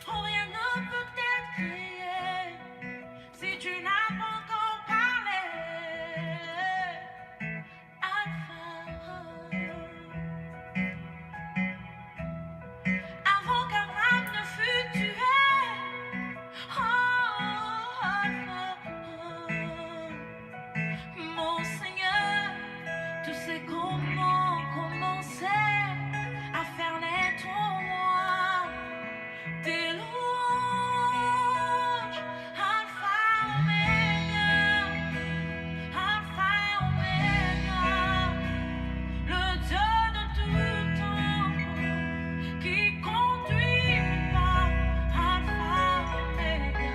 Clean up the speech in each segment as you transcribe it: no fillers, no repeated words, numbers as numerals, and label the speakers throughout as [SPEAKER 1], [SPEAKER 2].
[SPEAKER 1] Oh, rien ne peut être crié si tu n'as pas encore parlé. Alpha. Avant qu'Abraham ne fût tué. Oh, Alpha. Mon Seigneur, tu sais comment commencer à faire naître en moi tes louanges, Alpha, Oméga, Alpha, Oméga, le Dieu de tout temps qui conduit mes pas, Alpha, Oméga,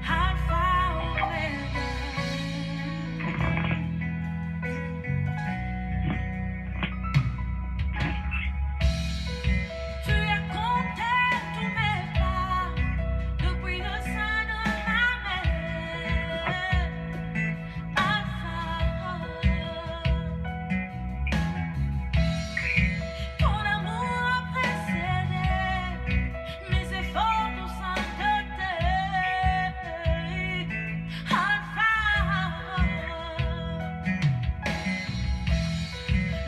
[SPEAKER 1] Alpha, Oméga. Tu as compté tous mes pas depuis le sein de ma mère, Alpha. Ton amour a précédé mes efforts de sainteté, Alpha.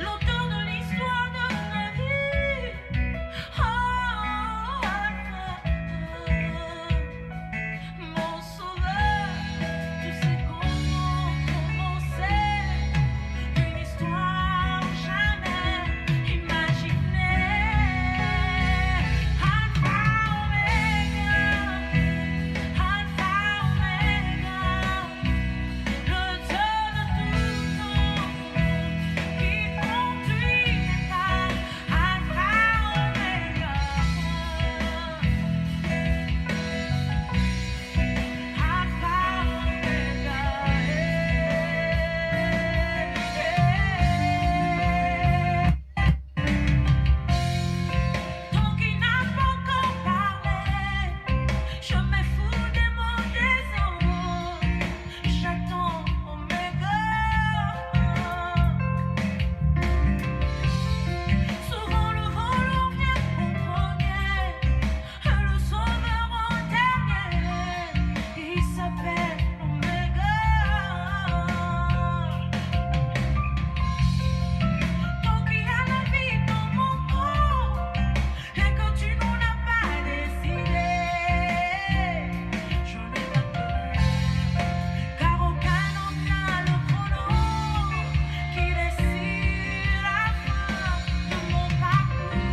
[SPEAKER 1] L'auteur de l'histoire de ma vie, oh, Alpha. Mon sauveur, tu sais comment commencer une histoire jamais imaginée. Alpha, Oméga, Alpha, Oméga, le Dieu de tout temps qui conduit mes pas, Alpha, Oméga, Alpha, Oméga. Tant qu'il n'a pas encore parlé, je me fous des mots des hommes. J'attends Oméga. Souvent le volant vient en premier, le sauveur en dernier. Il s'appelle Oméga. Tant qu'il y a la vie dans mon corps et que tu n'en as pas décidé, je n'ai pas peur, car aucun homme n'a le chrono qui décide la fin de mon parcours.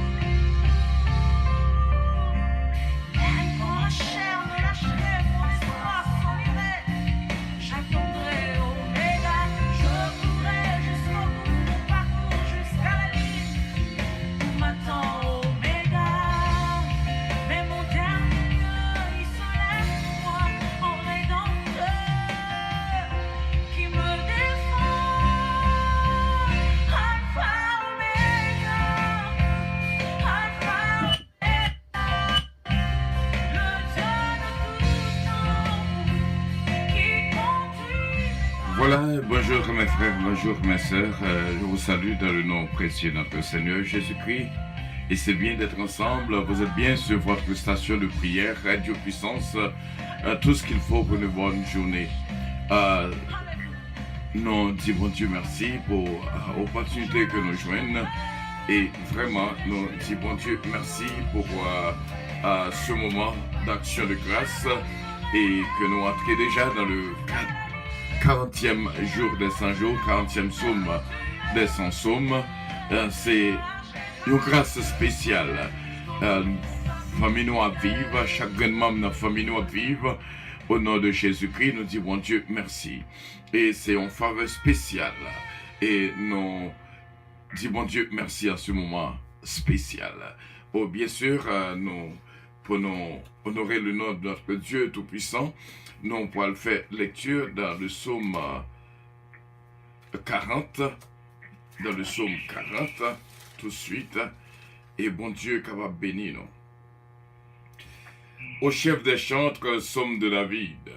[SPEAKER 1] Même quand ma chair me lâcherait, mon espoir s'enlirait, j'attendrai Oméga, je courrai jusqu'au bout de mon parcours, jusqu'à la ligne où m'attend Oméga. Mais mon dernier lieu, il se lève pour moi en rédempteur qui me défend. Alpha, Oméga, Alpha, Oméga, le Dieu de tout temps qui conduit.
[SPEAKER 2] Voilà, bonjour mes frères, bonjour mes sœurs, je vous salue dans le nom précieux de notre Seigneur Jésus-Christ et c'est bien d'être ensemble, vous êtes bien sur votre station de prière, Radio Puissance, tout ce qu'il faut pour une bonne journée. Nous disons Dieu merci pour l'opportunité que nous joignons et vraiment nous disons Dieu merci pour ce moment d'action de grâce et que nous entrons déjà dans le 40e jour des 100 jours, 40e psaume des 100 psaumes. C'est une grâce spéciale. Famille nous à vivre, chaque grand membre de notre famille nous à vivre. Au nom de Jésus-Christ, nous disons Dieu merci. Et c'est une faveur spéciale. Et nous disons Dieu merci à ce moment spécial. Oh, bien sûr, nous pour honorer le nom de notre Dieu Tout-Puissant, nous pourrons faire lecture dans le psaume 40, dans le psaume 40, tout de suite, et bon Dieu capable de bénir nous. Au chef des chantres, psaume de David,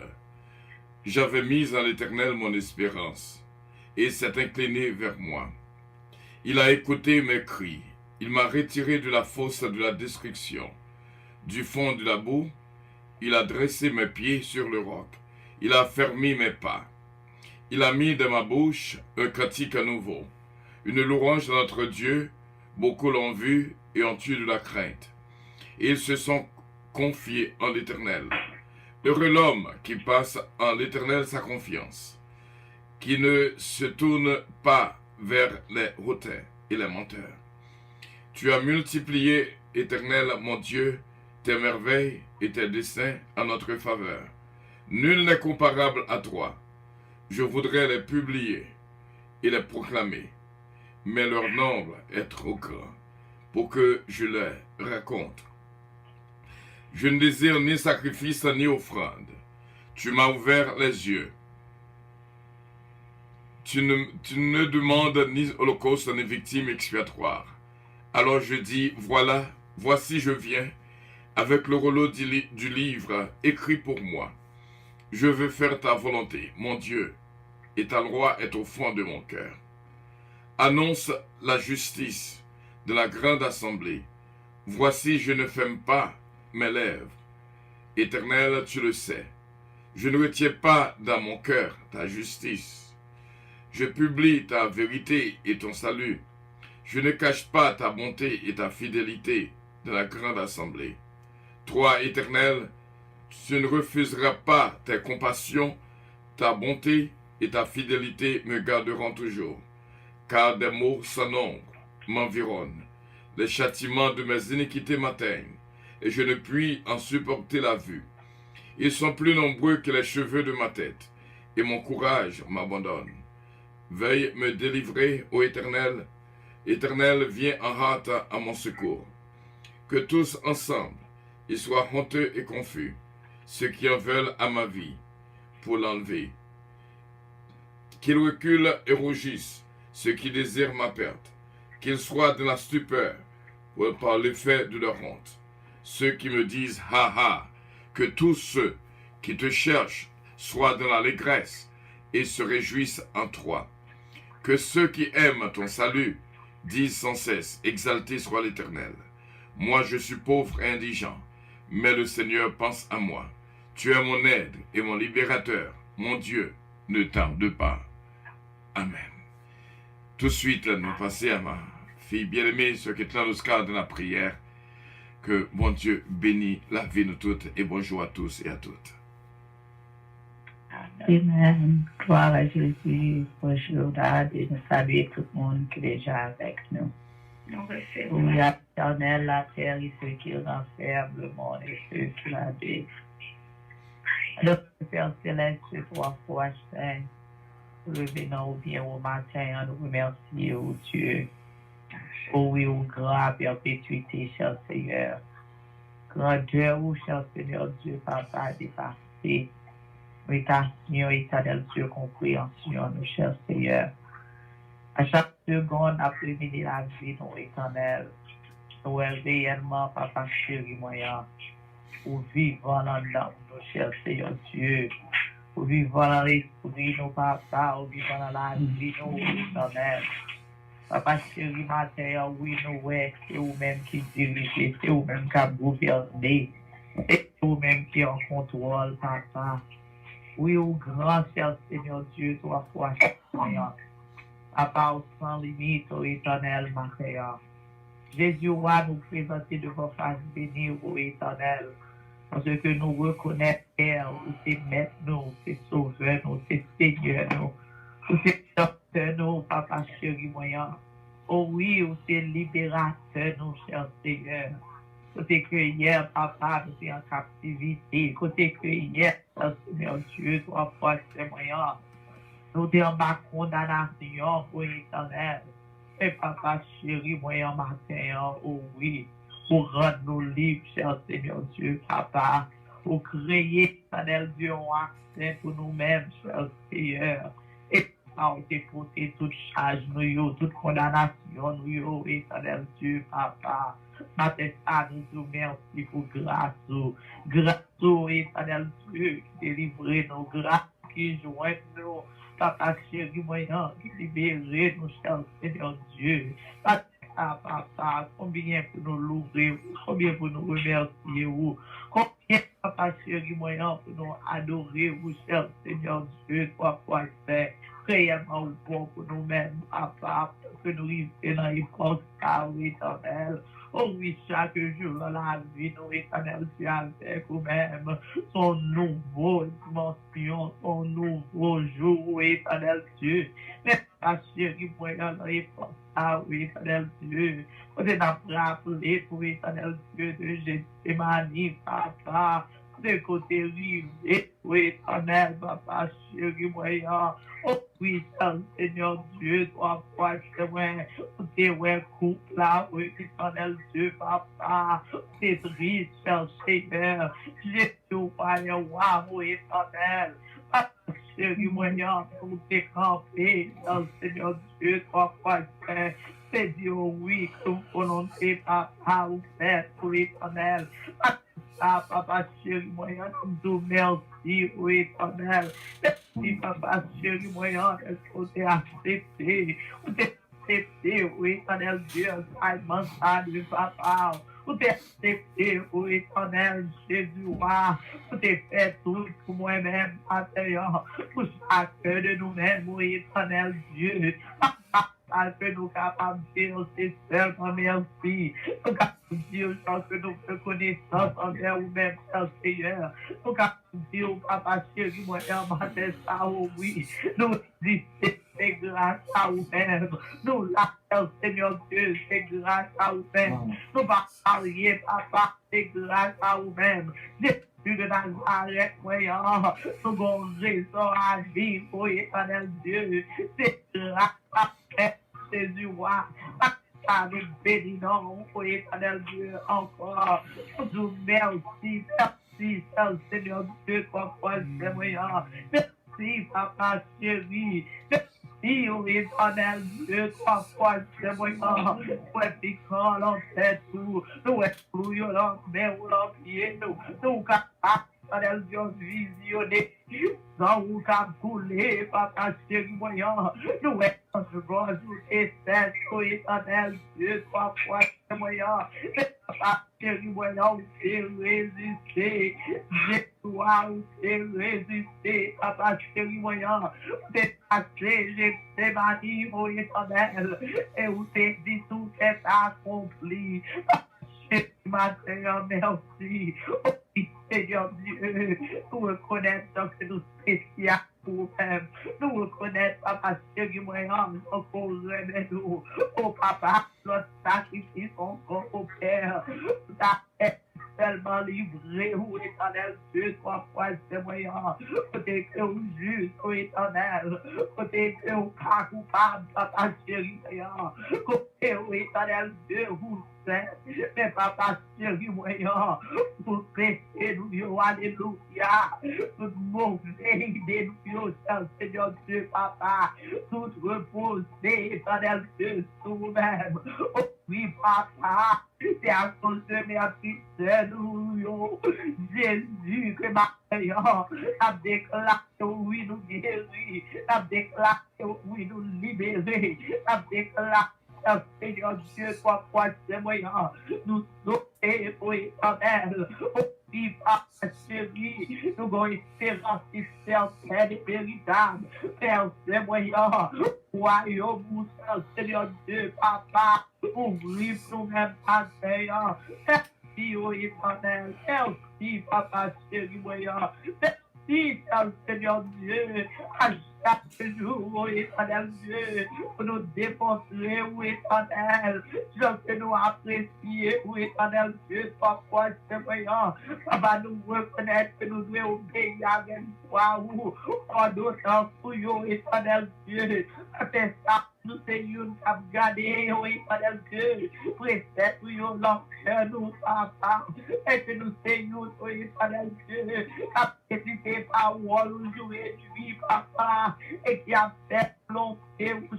[SPEAKER 2] j'avais mis en l'Éternel mon espérance, et s'est incliné vers moi. Il a écouté mes cris, Il m'a retiré de la fosse de la destruction. Du fond de la boue, il a dressé mes pieds sur le roc. Il a fermé mes pas. Il a mis dans ma bouche un cantique nouveau, une louange de notre Dieu. Beaucoup l'ont vu et ont eu de la crainte. Et ils se sont confiés en l'Éternel. Heureux l'homme qui passe en l'Éternel sa confiance, qui ne se tourne pas vers les hautains et les menteurs. Tu as multiplié, Éternel mon Dieu, tes merveilles et tes desseins en notre faveur. Nul n'est comparable à toi. Je voudrais les publier et les proclamer, mais leur nombre est trop grand pour que je les raconte. Je ne désire ni sacrifice ni offrande. Tu m'as ouvert les yeux. Tu ne demandes ni holocauste ni victime expiatoire. Alors je dis, voici je viens, avec le rouleau du livre écrit pour moi. Je veux faire ta volonté, mon Dieu, et ta loi est au fond de mon cœur. Annonce la justice de la grande assemblée. Voici, je ne ferme pas mes lèvres. Éternel, tu le sais. Je ne retiens pas dans mon cœur ta justice. Je publie ta vérité et ton salut. Je ne cache pas ta bonté et ta fidélité de la grande assemblée. Toi, Éternel, tu ne refuseras pas tes compassions, ta bonté et ta fidélité me garderont toujours, car des maux sans nombre m'environnent. Les châtiments de mes iniquités m'atteignent, et je ne puis en supporter la vue. Ils sont plus nombreux que les cheveux de ma tête, et mon courage m'abandonne. Veuille me délivrer, ô Éternel. Éternel, viens en hâte à mon secours. Que tous ensemble, ils soient honteux et confus, ceux qui en veulent à ma vie, pour l'enlever. Qu'ils reculent et rougissent, ceux qui désirent ma perte. Qu'ils soient dans la stupeur, par l'effet de leur honte. Ceux qui me disent « Ha ha », que tous ceux qui te cherchent soient dans l'allégresse et se réjouissent en toi. Que ceux qui aiment ton salut disent sans cesse « Exalté soit l'Éternel ». Moi je suis pauvre et indigent, mais le Seigneur pense à moi. Tu es mon aide et mon libérateur, mon Dieu, ne tarde pas. Amen. Tout de suite, nous passons à ma fille bien-aimée, ce qui est dans le cadre de la prière. Que mon Dieu bénisse la vie de nous toutes et bonjour à tous et à toutes.
[SPEAKER 3] Amen. Gloire à Jésus. Bonjour, Dad, et nous saluons tout le monde qui est déjà avec nous. Oui, éternel, la terre et ceux qui renferment le monde et ceux qui l'habitent. Le Père Céleste, trois fois saint, revenons bien au matin, nous remercions, Dieu. Oh oui, au grand perpétuité, cher Seigneur. Grandeur, cher Seigneur Dieu, Papa, dépassé. Méditation, éternel Dieu, compréhension, nous, cher Seigneur. À chaque seconde, après-midi, la vie, nous, éternel. Nous, réellement, Papa, chéri, moyen. Pour vivre dans l'âme, nous, cher Seigneur Dieu. Pour vivre dans l'esprit, nous, Papa, pour vivre dans la vie, nous, éternel. Papa chéri, matin, oui, nous, ouais, c'est vous-même qui dirigez, c'est vous-même qui gouvernez, c'est vous-même qui en contrôle, Papa. Oui, au grand cher Seigneur Dieu, toi, foi, Seigneur. Papa, au sans limite, au éternel, matin. Jésus, va nous présenter devant face bénie, au éternel. Parce que nous reconnaissons, Père, où c'est maître nous, c'est sauveur nous, c'est Seigneur nous. C'est docteur nous, Papa chéri moyen. Oh oui, ou c'est libérateur nous, cher Seigneur. Côté que hier, Papa, nous sommes en captivité. Côté que hier, Seigneur Dieu, toi, fois, c'est moyen. Nous sommes en bas condamnation pour l'éternel. Et Papa chéri moyen matin, oh oui, pour rendre nous libres, cher Seigneur Dieu, Papa. Pour créer, éternel Dieu, un accès pour nous-mêmes, cher Seigneur. Et on déposer toute charge, nous, toute condamnation, nous, éternel Dieu, Papa. Matin, nous nous merci pour grâce, éternel Dieu, qui délivre nos grâces, qui joignent nous, Papa chéri, moyen, qui libère nous, cher Seigneur Dieu. ça, papa, combien pour nous louer, combien pour nous remercier, combien, papa chéri, moyen pour nous adorer, vous, cher Seigneur Dieu, trois fois fait, réellement ou bon pour nous-mêmes, papa, pour que nous vivions dans les forces, éternel. Oh oui, chaque jour dans la vie, nous, éternel, tu es avec nous-mêmes, son nouveau dimension, son nouveau jour, éternel Dieu. Mais, ma chérie, moyen dans les forces, oui, éternel Dieu. On est rappelé pour éternel Dieu de Gethsémani, papa, de côté rivé, oui, éternel, papa, chéri, moyen. Oh oui, Seigneur Dieu, toi, fois, c'est vrai, t'es ouais, couple là, oui, éternel Dieu, papa, t'es triste, cher Seigneur, Jésus, voyons, waouh, éternel, papa, chéri, moyen, pour te camper, Seigneur Dieu, toi, fois, c'est dire oui, que volonté, papa, ou fait pour l'éternel, papa, chéri, moyen, nous merci, oui, éternel. Merci, papa, chéri, moyen, est-ce qu'on t'est accepté? On t'est accepté, oui, éternel Dieu, assignment, salut, papa. On t'est accepté, oui, éternel Jésus, on t'est fait tout pour moi-même, Papa, pour chacun de nous-mêmes, oui, éternel Dieu. Que nous capables de dire, c'est seulement merci. Nous capables de dire, que nous faisons connaissance envers vous-même, Seigneur. Nous capables de dire, papa chéri, moi, matin, ça, oui. Nous disons, c'est grâce à vous-même. Nous l'appelons, Seigneur Dieu, c'est grâce à vous-même. Nous ne pas parler, papa, c'est grâce à vous-même. Jésus de Nazareth, voyons, nous avons raison à vivre, oh éternel Dieu. C'est grâce à Jésus, roi. Nous bénissons, oh éternel Dieu, encore. Nous merci, merci, Seigneur Dieu, toi, c'est moyen. Merci, papa chéri. Merci, oh éternel Dieu, toi, c'est moyen. Nous piquons l'entête, nous excluons l'enfer, nous capables. Éternel Dieu, visionné, dans le cap coulé, papa chéri, moyen, nous sommes et c'est, éternel Dieu, trois fois, moyen, papa chéri, moyen, c'est résister, j'ai toi, c'est résister, papa chéri, moyen, c'est passé, j'ai mani, oh éternel, et où t'es dit tout est accompli, Seigneur, merci. Oh, Seigneur Dieu, nous reconnaissons que nous spéciaux pour nous-mêmes. Nous reconnaissons, papa, chéri, moyen, nos causes de nous. Oh, papa, notre sacrifice encore au Père. Ta tête tellement livré, ou éternel Dieu, trois fois, c'est moyen. Côté que vous juste, ou éternel. Côté que vous pas coupable, papa, chéri, moyen. Côté où éternel Dieu, vous mais papa chéri moyen, pour prêcher nous, alléluia, toute mauvaise idée nous, Seigneur Dieu, papa, tout reposer, éternel Dieu, sur nous-mêmes. Oh oui, papa, c'est à cause de mes petites nous, Jésus, que ma a déclaré oui, nous guérir, a déclaré oui, nous libérer, a déclaré Seigneur Dieu, toi, c'est moyen, nous sommes pour éternel, au papa chéri, nous avons espérance certaine et véritable, Père, c'est moyen, royaume, Seigneur Dieu, papa, ouvrir nous-mêmes, Seigneur, merci, ô éternel, merci, papa chéri, moyen, merci, Seigneur Dieu, à chaque jour, ô éternel Dieu, pour nous démontrer, ô éternel, que nous apprécier, ô éternel Dieu, parfois c'est voyant, papa nous reconnaître que nous devons obéir avec toi, ou en d'autant pour ô éternel Dieu, c'est ça. Nous sommes gardés, oui, Père Dieu, précède l'enfer, nous, papa, et que nous sommes, oui, Père Dieu, capacité parole, jouer du vie, papa, et qui a fait volonté, vous,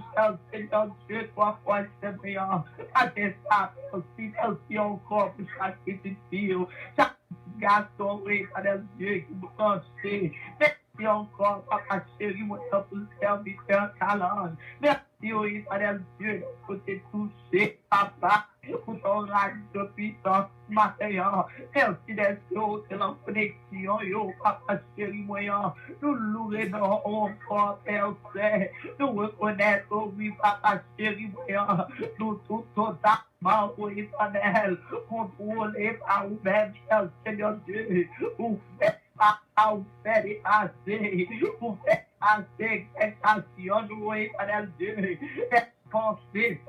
[SPEAKER 3] Seigneur Dieu, trois fois, Seigneur, à tes sables, aussi encore pour chaque petite fille, chaque garçon, oui, Père Dieu, qui vous conseille, merci encore, papa chéri, mon pour le serviteur talent, merci merci, oh éternel Dieu, pour te toucher, papa, pour ton rage de puissance, matin. Merci d'être de la connexion, yo, papa chéri, moyen. Nous louons encore, Père frère. Nous reconnaissons, oh oui, papa chéri, moyen. Nous tout totalement, oh éternel, contrôlé par vous-même, Seigneur Dieu. Vous faites papa, vous faites dépasser, vous faites passer, exaltation, nous, éternel Dieu. Pensez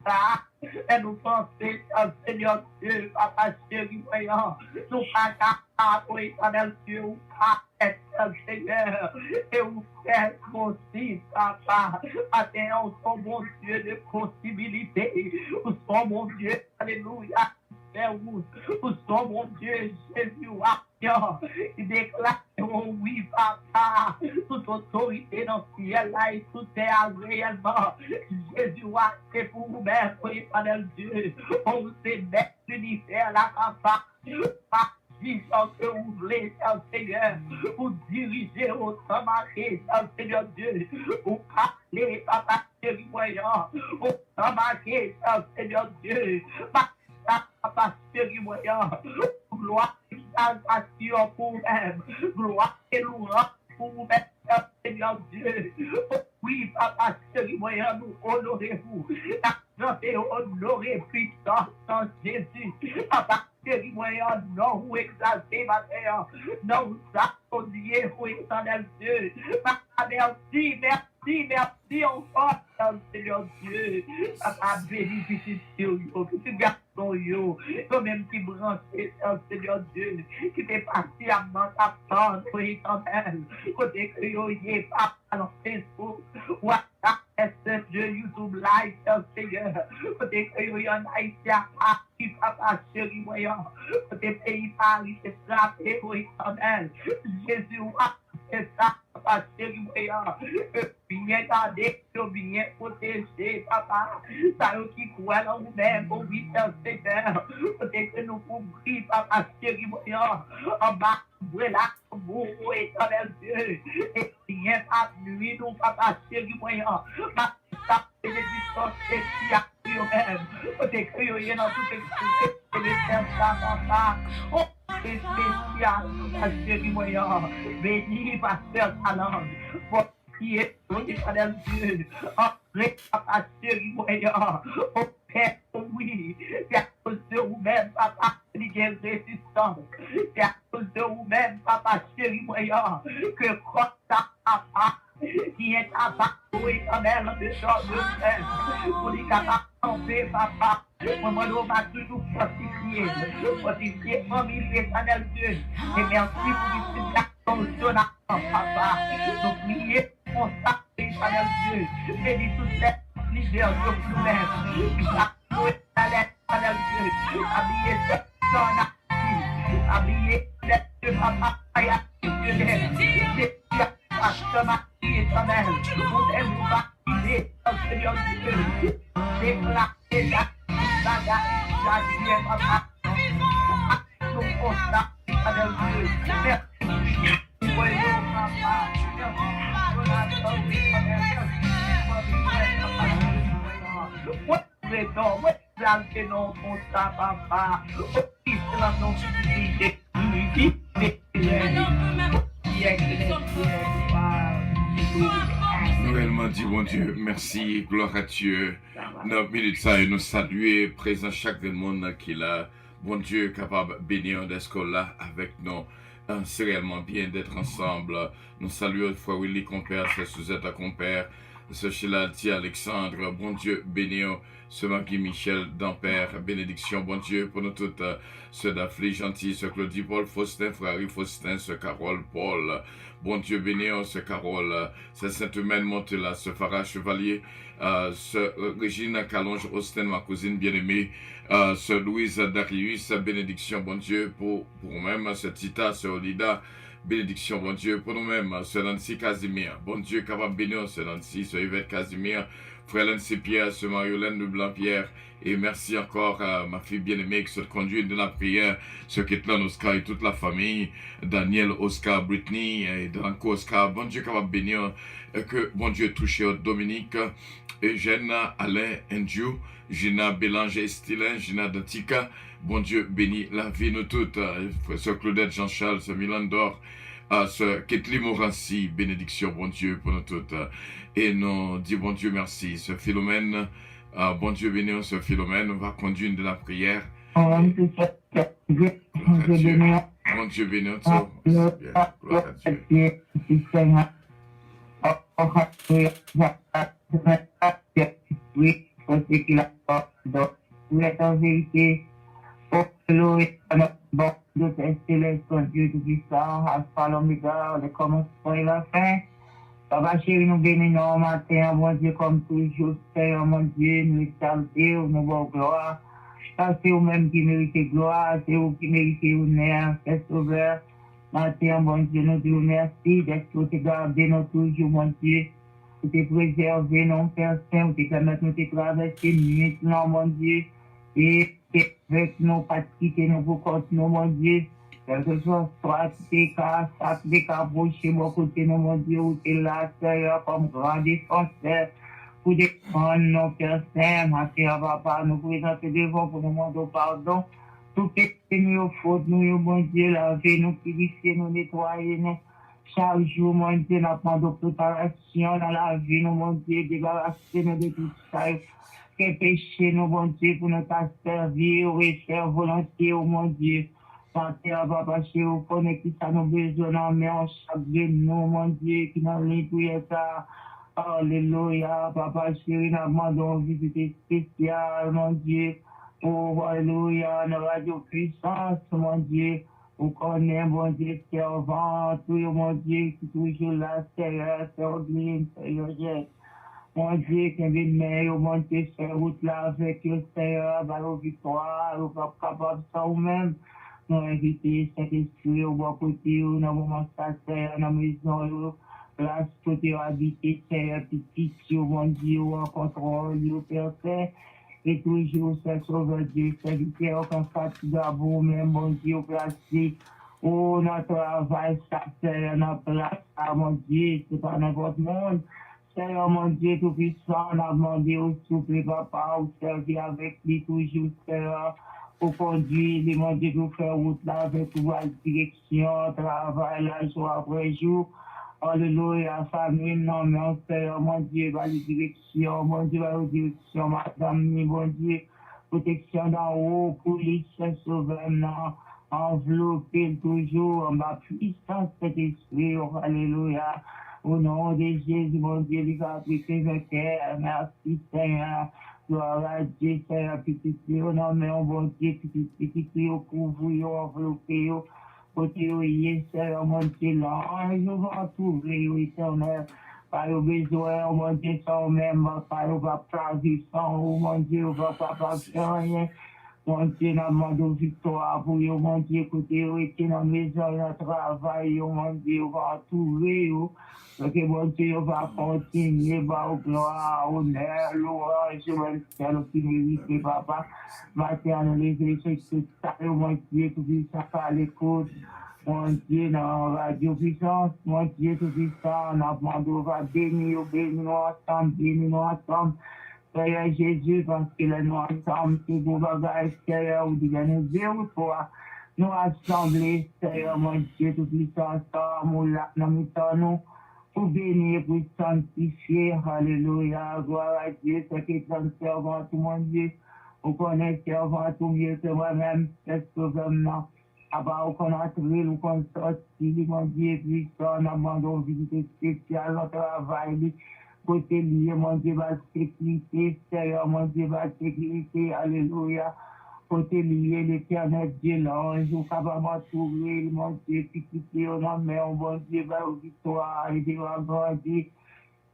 [SPEAKER 3] ça, et nous pensez, Seigneur Dieu, papa chéri, voyant, nous pas capables, éternel Dieu, ou pas être Seigneur, et vous faites aussi, papa, attends, son bon Dieu de possibilités, ou son bon Dieu, alléluia, vous son mon Dieu, Jésus, il déclare, oh oui, papa, toute autorité dans le ciel là et tout terre réellement. Jésus, c'est pour vous-même, pour l'éternel Dieu. On vous met l'univers là, papa. Disons que vous voulez, Seigneur, vous diriger autant marqué, Seigneur Dieu, vous parlez, papa, chéri, voyant, autant marqué, Seigneur Dieu. Papa chéri moyen, gloire et exaltation pour vous-même, gloire et louange pour vous-même, Seigneur Dieu. Oui, papa chéri moyen, nous honorez-vous, et honorez puissance en Jésus. Papa chéri moyen, non vous exaltez ma terre, non vous applaudiez, vous éternel Dieu. Papa, merci, merci, merci encore, Seigneur Dieu. Papa, béni, petit garçon, yo, toi-même qui branché, Seigneur Dieu, qui t'est patiemment attendre, pour éternel, côté que yo, y est pas dans Facebook, ou à Dieu, YouTube Live, Seigneur, côté que yo, y en a ici à Paris, papa chéri, moyen, côté pays Paris, c'est frappé, pour éternel, Jésus, c'est ça, papa chéri, moyen, bien gardé, bien protégé, papa, ça qui croit en vous-même, au 8 Seigneur, peut-être que nous pouvons prier, papa chéri, moyen, en bas, voilà, vous, éternel Dieu, et rien pas nuit, nous, papa chéri, moyen, ma bénédiction, c'est qui a pris au-même, peut-être que vous êtes dans toute expérience, et les frères, papa, c'est spécial, papa chéri, moyen, béni, pasteur, talent, qui est au éternel Dieu, après papa chéri moyen, au Père, oui, c'est à cause de vous-même, papa, qui est résistance, c'est à cause de vous-même, papa chéri moyen, que quand ta papa, qui est à bas, éternel, de choses de frère, pour les capables, papa, moi, on va toujours fortifier, famille, éternel Dieu, et merci pour les solution, papa, nous prions. On s'appelle par Dieu, bénis toutes les leaders de nous-mêmes, qui s'appellent par Dieu, habillés de son habillés de papa, éternel, nous devons baptiser le Seigneur Dieu, déclarer la vie, papa, nous constatons par Dieu, merci, voyons papa,
[SPEAKER 2] Nous réellement dit, bon Dieu, merci, gloire à Dieu. Notre minute ça et nous saluer, présent chaque monde qui est là. Bon Dieu, capable de bénir d'être là avec nous. C'est réellement bien d'être ensemble. Nous saluons Frère Willy, compère, Frère Suzette, compère, Sœur Sheila, Alexandre, bon Dieu, bénir Sœur Marie Michel, d'Ampère, bénédiction, bon Dieu, pour nous toutes, Sœur Daphné, gentil, Sœur Claudie, Paul, Faustin, Frère Harry, Faustin, Sœur Carole, Paul, bon Dieu, bénir Sœur Carole, Sœur Sainte-Humaine, Montela, Sœur Farah, Chevalier, Sœur Régine Calonge, Austin, ma cousine bien-aimée, Sœur Louise Darius, bénédiction, bon Dieu, pour nous-mêmes, Sœur Tita, Sœur Olida, bénédiction, bon Dieu, pour nous-mêmes, Sœur Nancy Casimir, bon Dieu, capable de bénir, Sœur Nancy, Sœur Yvette Casimir, frère Lance Pierre, ce Mariolène de Blanc-Pierre. Et merci encore à ma fille bien-aimée qui se conduit de la prière, ce Ketlan Oscar et toute la famille, Daniel, Oscar, Brittany, et Danko Oscar. Bon Dieu, qu'on va bénir, que bon Dieu touche Dominique, Eugène, Alain, Andrew, Gina, Bélanger, Stylin, Gina Datika. Bon Dieu bénit la vie nous toutes. Sœur Claudette, Jean-Charles, Sœur Milan d'Or, Sœur Ketli Morancy, bénédiction, bon Dieu, pour nous toutes. Et nous disons bon Dieu merci. Sœur Philomène, bon Dieu béni, Sœur Philomène, on va conduire de la prière. Bon Dieu béni, gloire à Dieu.
[SPEAKER 3] En vérité, oh, loué, bon Dieu, céleste, Dieu tout-puissant, Alpha, l'Oméga, le commencement et la fin. Papa chéri, nous bénissons matin, bon Dieu, comme toujours, Seigneur, mon Dieu, nous exaltons, nous bon gloire. C'est vous-même qui méritez gloire, c'est vous qui méritez honneur, c'est sauveur. Matin, bon Dieu, nous disons merci d'être gardé, nous toujours, mon Dieu. Vous te préserver, non, Père Saint, vous te permettre de nous traverser nuit, non, mon Dieu. Et avec nous, pas de quitter nous pour continuer, mon Dieu. Quel que soit tes cas, tes cas, chez mon côté, mon Dieu, où tu es là, Seigneur, comme grand défenseur, pour défendre nos Père Saint, ma Père, Papa, nous présenter devant pour nous demander pardon. Tout est nous, faute, nous, mon Dieu, laver, nous purifier, nous nettoyer, nous. Chaque jour, mon Dieu, nous demandons préparation dans la vie, nous, mon Dieu, débarrasser nous de tout ça. Que péché, nous, mon Dieu, pour nous servir, et faire volonté, oh mon Dieu. Père, Papa, chez vous, connaissez qui ça nous besoin, mais on chaque de nous, mon Dieu, qui nous lit ça. Alléluia, Papa, chéri, nous demandons une visite spéciale, mon Dieu. Oh, alléluia, nous radio puissance, mon Dieu. Vous connaissez, mon Dieu, servant, tout, mon Dieu, qui est toujours là, Seigneur, Seigneur, mon Dieu, qui est meilleur, mon Dieu, faire route là avec le Seigneur, par la victoire, ou pas capable de ça ou même. Nous invitons cet esprit au bon côté, dans le moment ça, Seigneur, dans la maison, place côté habité, Seigneur, petit, mon Dieu, en contrôle, Père Saint. Et toujours, c'est sauveur Dieu, serviteur, aucun fatigue à vous, même, mon Dieu, placé. Oh, notre travail, ça, Seigneur, notre place, mon Dieu, c'est pas n'importe monde. Seigneur, mon Dieu, tout-puissant, on a demandé au souple, Papa, au servir avec lui toujours, Seigneur, pour conduire, mon Dieu, pour faire route là, avec la direction, travail là, jour après jour. Alléluia, famille, non, mais on Seigneur, mon Dieu, va la direction, mon Dieu, va la direction, madame, mon Dieu, protection d'en haut, police, sauveur, non, envelopper toujours, ma puissance, cet esprit, alléluia. Au nom de Jésus, mon Dieu, il va appliquer le cœur. Merci, Seigneur. Gloire à Dieu, Seigneur, petit, au nom de mon bon Dieu, petit, au couvrir, envelopper, côté, oui, Seigneur, mon Dieu, l'ange va t'ouvrir, oui, Seigneur. Par le besoin, mon Dieu, sans même, par le papa, sans, mon Dieu, papa, pas rien. Mon Dieu, nous demandons victoire pour vous, mon Dieu, écoutez, vous êtes dans la maison, dans le travail, mon Dieu, on va trouver, parce que mon Dieu, on va continuer, au gloire, honneur, louange, mon Dieu, qui mérite, papa, maintenant, les échecs, tout ça, mon Dieu, tout ça, à l'écoute, mon Dieu, dans la radio puissance, mon Dieu, tout ça, nous demandons, on va bénir nous ensemble, Seigneur Jésus, parce que nous ensemble, c'est vos bagages, Seigneur, vous devez nous dire toi, nous assembler, Seigneur, mon Dieu, tout puissant, ensemble, nous, pour bénir, pour sanctifier, alléluia, gloire à Dieu, c'est qui est un servant, tout mon Dieu, vous connaissez servant, tout mieux que moi-même, c'est ce gouvernement. Avant qu'on entre, nous qu'on sortit, mon Dieu, puissant, nous demandons une visite spéciale, notre travail, côté lié, mon Dieu, va sécurité, Seigneur, mon Dieu, va sécurité, alléluia. Côté lié, l'éternel Dieu, l'ange, ou capable de trouver, mon Dieu, sécurité, au nom de mon Dieu, va aux victoires, et Dieu va grandir.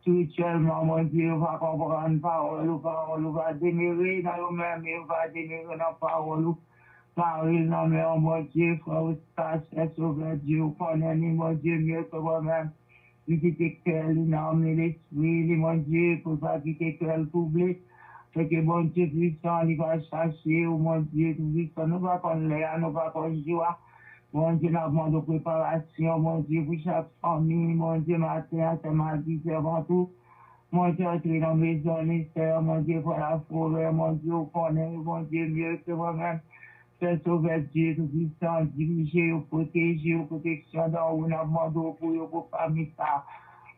[SPEAKER 3] Spirituellement, mon Dieu, va comprendre parole, on va demeurer dans nous-mêmes, on va demeurer dans la parole. Parole, non, mais mon Dieu, frère, sauveur Dieu, connais-nous, mon Dieu, mieux que moi-même. visiter cœur, l'âme et l'esprit, mon Dieu, pour pas quitter cœur troublé. Fait que bon Dieu puissant, il va chercher, oh mon Dieu puissant, nous va qu'on l'air, nous va qu'on joie. Mon Dieu, nous avons de préparation, mon Dieu, pour chaque famille, mon Dieu, matin, c'est ma vie, c'est avant tout. Mon Dieu, entrer dans la maison, les sœurs, mon Dieu, pour la forêt, mon Dieu, on connaît, mon Dieu, mieux que moi-même. Fais sauver Dieu tout puissant, diriger, protéger, protection dans où nous demandons pour famille ça.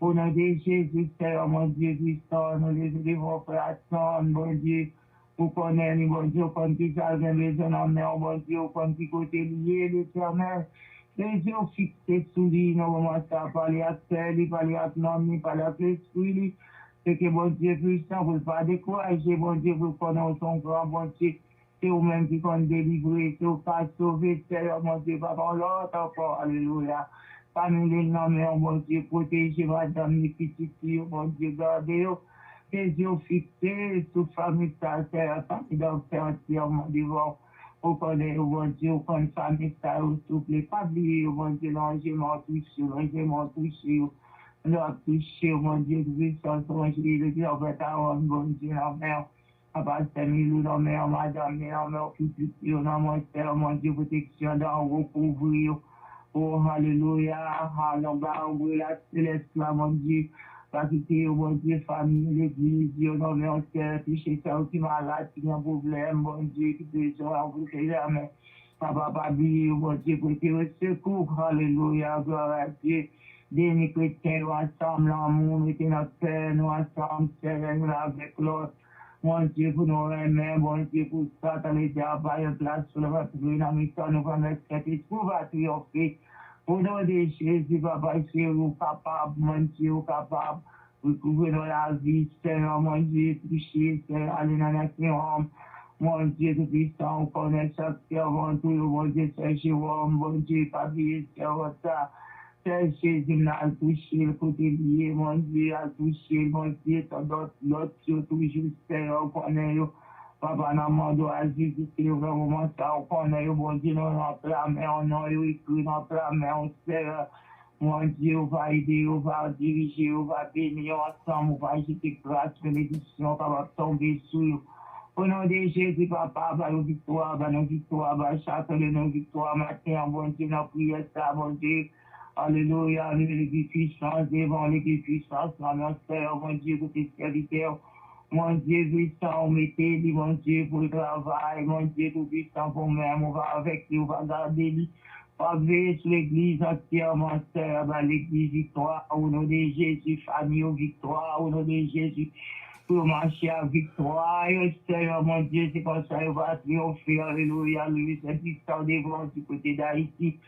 [SPEAKER 3] Au nom de Jésus, Seigneur, mon Dieu, puissant, nous les élevons, frère, mon Dieu, pour connaître, mon Dieu, comme qui ça vient maison en mer, mon Dieu, comme qui côté lié, l'éternel. Les yeux fixés sous lui, nous moments ça, parler à terre, parler à l'homme, parler à l'esprit, c'est que mon Dieu puissant, vous ne pas décourager, mon Dieu, vous connaissez son grand, mon Dieu. C'est vous-même qui compte délivrer, c'est vous qui sauver, Seigneur, mon Dieu, papa, l'autre encore, alléluia. Parmi les noms, mon Dieu, protégez madame, les petites filles, mon Dieu, gardez-vous. Les yeux fixés, sous famille, ça, Seigneur, famille d'enfer entièrement devant. Vous connaissez, mon Dieu, vous connaissez famille, ça, vous soufflez, pas oublier, mon Dieu, l'enjement touché, nous avons touché, mon Dieu, puissance, mon Dieu, le Dieu, mon Dieu, la mère. Papa, c'est nous, la mère, madame, la mère, petite fille, mon Père, mon Dieu, protection, dans recouvrir. Oh, alléluia, alléluia, la céleste, mon Dieu, pas quitter, mon Dieu, famille, l'église, Dieu, non, mais on s'est touché, ça, qui malade, qui a un problème, mon Dieu, qui peut se rencontrer jamais. Papa, pas oublier, mon Dieu, pour te secours, alléluia, gloire à Dieu. Des chrétiens, nous ensemble, l'amour, mettez notre cœur, nous ensemble, serrez-nous avec l'autre. Mon Dieu, pour nous aimer, mon Dieu, pour ça, t'as les diables, une place sur le votre dynamisme, nous va mettre cet esprit, va triompher. Au nom de Jésus, papa, c'est vous capable, mon Dieu, capable. Vous couvrez dans la vie, Seigneur, mon Dieu, touché, Seigneur, allez dans la homme. Mon Dieu, tout puissant, on connaît chaque servant, tout, mon Dieu, c'est Jérôme, mon Dieu, pas bien, servant, ça. C'est Jésus, a touché le côté lié, mon Dieu, a touché, mon Dieu, l'autre, toujours, Seigneur, on connaît, papa, n'a demandé à Jésus, c'est vraiment ça, on connaît, mon Dieu, nous rentrons la main, on a écrit, rentrons la main, on sait, mon Dieu, on va aider, on va diriger, on va bénir ensemble, on va jeter grâce, bénédiction, on va tomber sur eux. Au nom de Jésus, papa, va nos victoires, chaque de nos victoires, matin, bon Dieu, nos prières, ça, mon Dieu. Alléluia, l'église puissance, devant l'église puissance, mon Seigneur, mon Dieu, pour tes serviteurs. Mon Dieu, puissant, mettez, mon Dieu, pour le travail, mon Dieu, tout puissant pour moi-même, on va avec lui, on va garder lui. On va veiller sur l'église entière, mon Seigneur, l'église victoire, au nom de Jésus, famille, victoire, au nom de Jésus. Pour marcher à victoire, Seigneur, mon Dieu, c'est comme ça, on va triompher, alléluia, lui, c'est puissant devant du côté d'Haïti.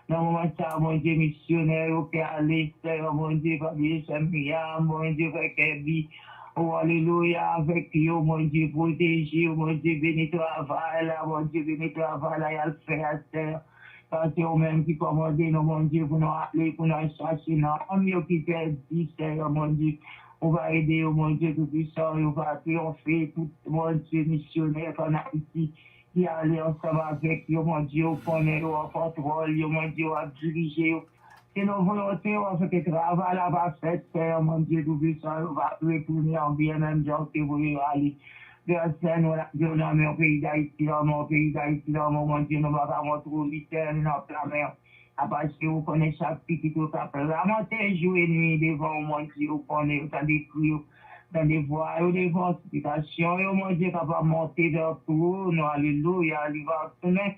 [SPEAKER 3] Dans le moment ça, mon Dieu, missionnaire, au Père, Seigneur, mon Dieu, Fabier, Saint-Mia, mon Dieu, avec Ebi, oh, alléluia, avec you, mon Dieu, protégé, mon Dieu, béni travail, mon Dieu, béni travail, il y a le faire, Seigneur. Parce que vous-même qui commandez, mon Dieu, pour nous appeler, pour nous chercher, non, mieux qui fait dit, Seigneur, mon Dieu. On va aider, mon Dieu, tout puissant, on va triompher, tout, mon Dieu, missionnaire qu'on a ici. Qui allait ensemble avec yo, mon Dieu, au connaît, au contrôle, yo, mon Dieu, à diriger. C'est nos volontés, on fait que travail là va faire, Seigneur, mon Dieu, tout puissant, on va retourner en bien, même genre que vous aller. Verset, nous, dans mon pays d'Haïti, dans mon pays d'Haïti, dans mon Dieu, nous va pas montrer l'éternel dans la mer. À part que vous connaissez chaque petit tout à fait. La matin, jour et nuit, devant mon Dieu, vous connaissez, vous avez des cris. Dans des voies, des fortifications, et mon Dieu, capable de monter vers tout, nous, alléluia, il va tourner,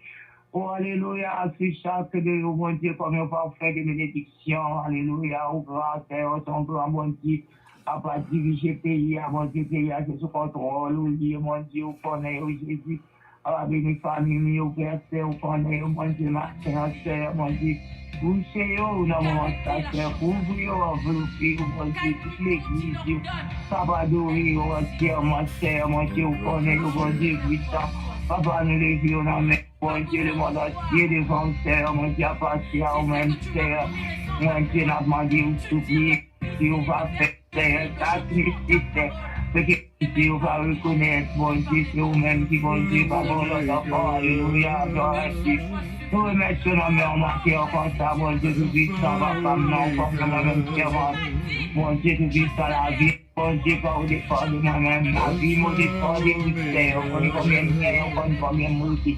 [SPEAKER 3] oh, alléluia, sur chaque de vous, mon Dieu, comme on va faire des bénédictions, alléluia, au grand Père, son grand, mon Dieu, à pas diriger pays, à mon Dieu, pays, à sous contrôle, ou Dieu, mon Dieu, vous connaissez, Jésus, à bénir famille, au Père, vous connaissez, mon Dieu, matin, mon Dieu, couchez au nom de ta sœur, ouvrez enveloppez, mon Dieu, toute l'église, papa d'ouvrir entièrement, sœur, mon Dieu, vous connaissez, mon Dieu, puissant, papa nous les vieux, mon Dieu, le monde entier devant, sœur, mon Dieu, appartient au même, sœur, mon Dieu, n'a demandé, vous supplier, si on va faire, sœur, sacrifice, ce qui vous va reconnaître, bon Dieu, c'est vous-même qui, bon Dieu, va bon l'autre enfant, alléluia, nous remercions la mère matière comme ça, bon Dieu, tout puissant, ma femme, non, comme moi-même, servante, bon Dieu, tout puissant, la vie, bon Dieu, pas au départ de moi-même, la vie, mon départ de mystère, on connaît combien de mères, on connaît combien de multi,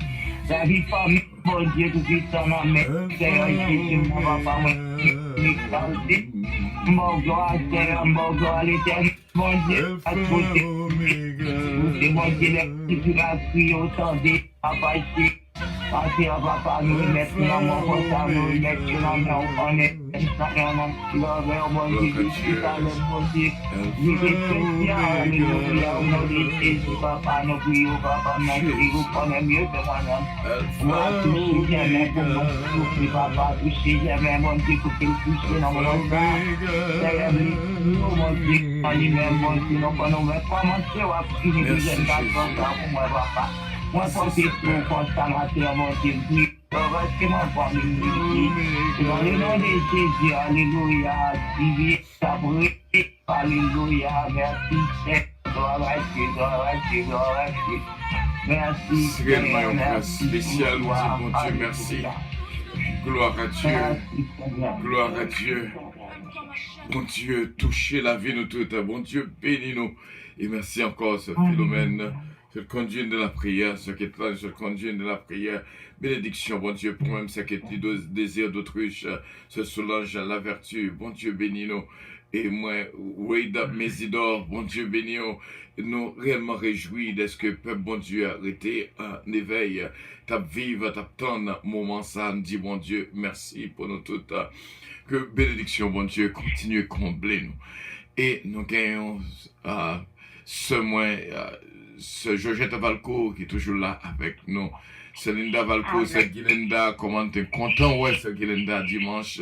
[SPEAKER 3] la vie, famille, bon Dieu, tout puissant, ma mère, Seigneur, Jésus, mon papa, moi, m'exalter, mon gloire, Seigneur, mon gloire, l'éternel, mon Dieu, à côté, mon Dieu, les petits qui va crier autant de papa, ici. Parce que papa, nous remettons dans mon portable, nous remettons dans mon connaît, mon Dieu, mon Dieu, nous spécial, alléluia, au nom de Jésus, papa, nous prions, papa, nous prions, connaît mieux que moi-même. Moi, toucher jamais pour mon souffle, papa, toucher jamais, mon Dieu, pour qu'il touche dans mon corps. Seigneur, nous, mon Dieu, en lui-même, mon Dieu, nous connaissons commencer à prier, nous sommes pour moi, papa. Moi, pour que tu constamment, mon Dieu, heureusement, pour nous, dans le nom de Jésus, alléluia, divin, sabré, alléluia, merci, gloire à Dieu, gloire à Dieu, gloire à Dieu. Merci,
[SPEAKER 2] Seigneur, merci spécial, nous disons, bon Dieu, merci. Gloire à Dieu, gloire à Dieu. Bon Dieu, touchez la vie nous toutes, bon Dieu, bénis-nous. Et merci encore, ce Philomène. Je le conduis de la prière, ce qui est là, je le conduis de la prière. Bénédiction, bon Dieu, pour même ce qui est le désir d'autruche, ce Solange, la vertu, bon Dieu, bénis-nous. Et moi, wade up mes idores, bon Dieu, bénis-nous. Nous réellement réjouis de ce que le peuple, bon Dieu, a été en éveil, t'as vivre, t'as tant moment ça, nous dit, bon Dieu, merci pour nous toutes. Que bénédiction, bon Dieu, continue à combler nous. Et nous gagnons ce mois. Ce Georgette Valco qui est toujours là avec nous. C'est Linda Valco, c'est Guilinda. Comment t'es content, ouais, c'est Guilinda dimanche.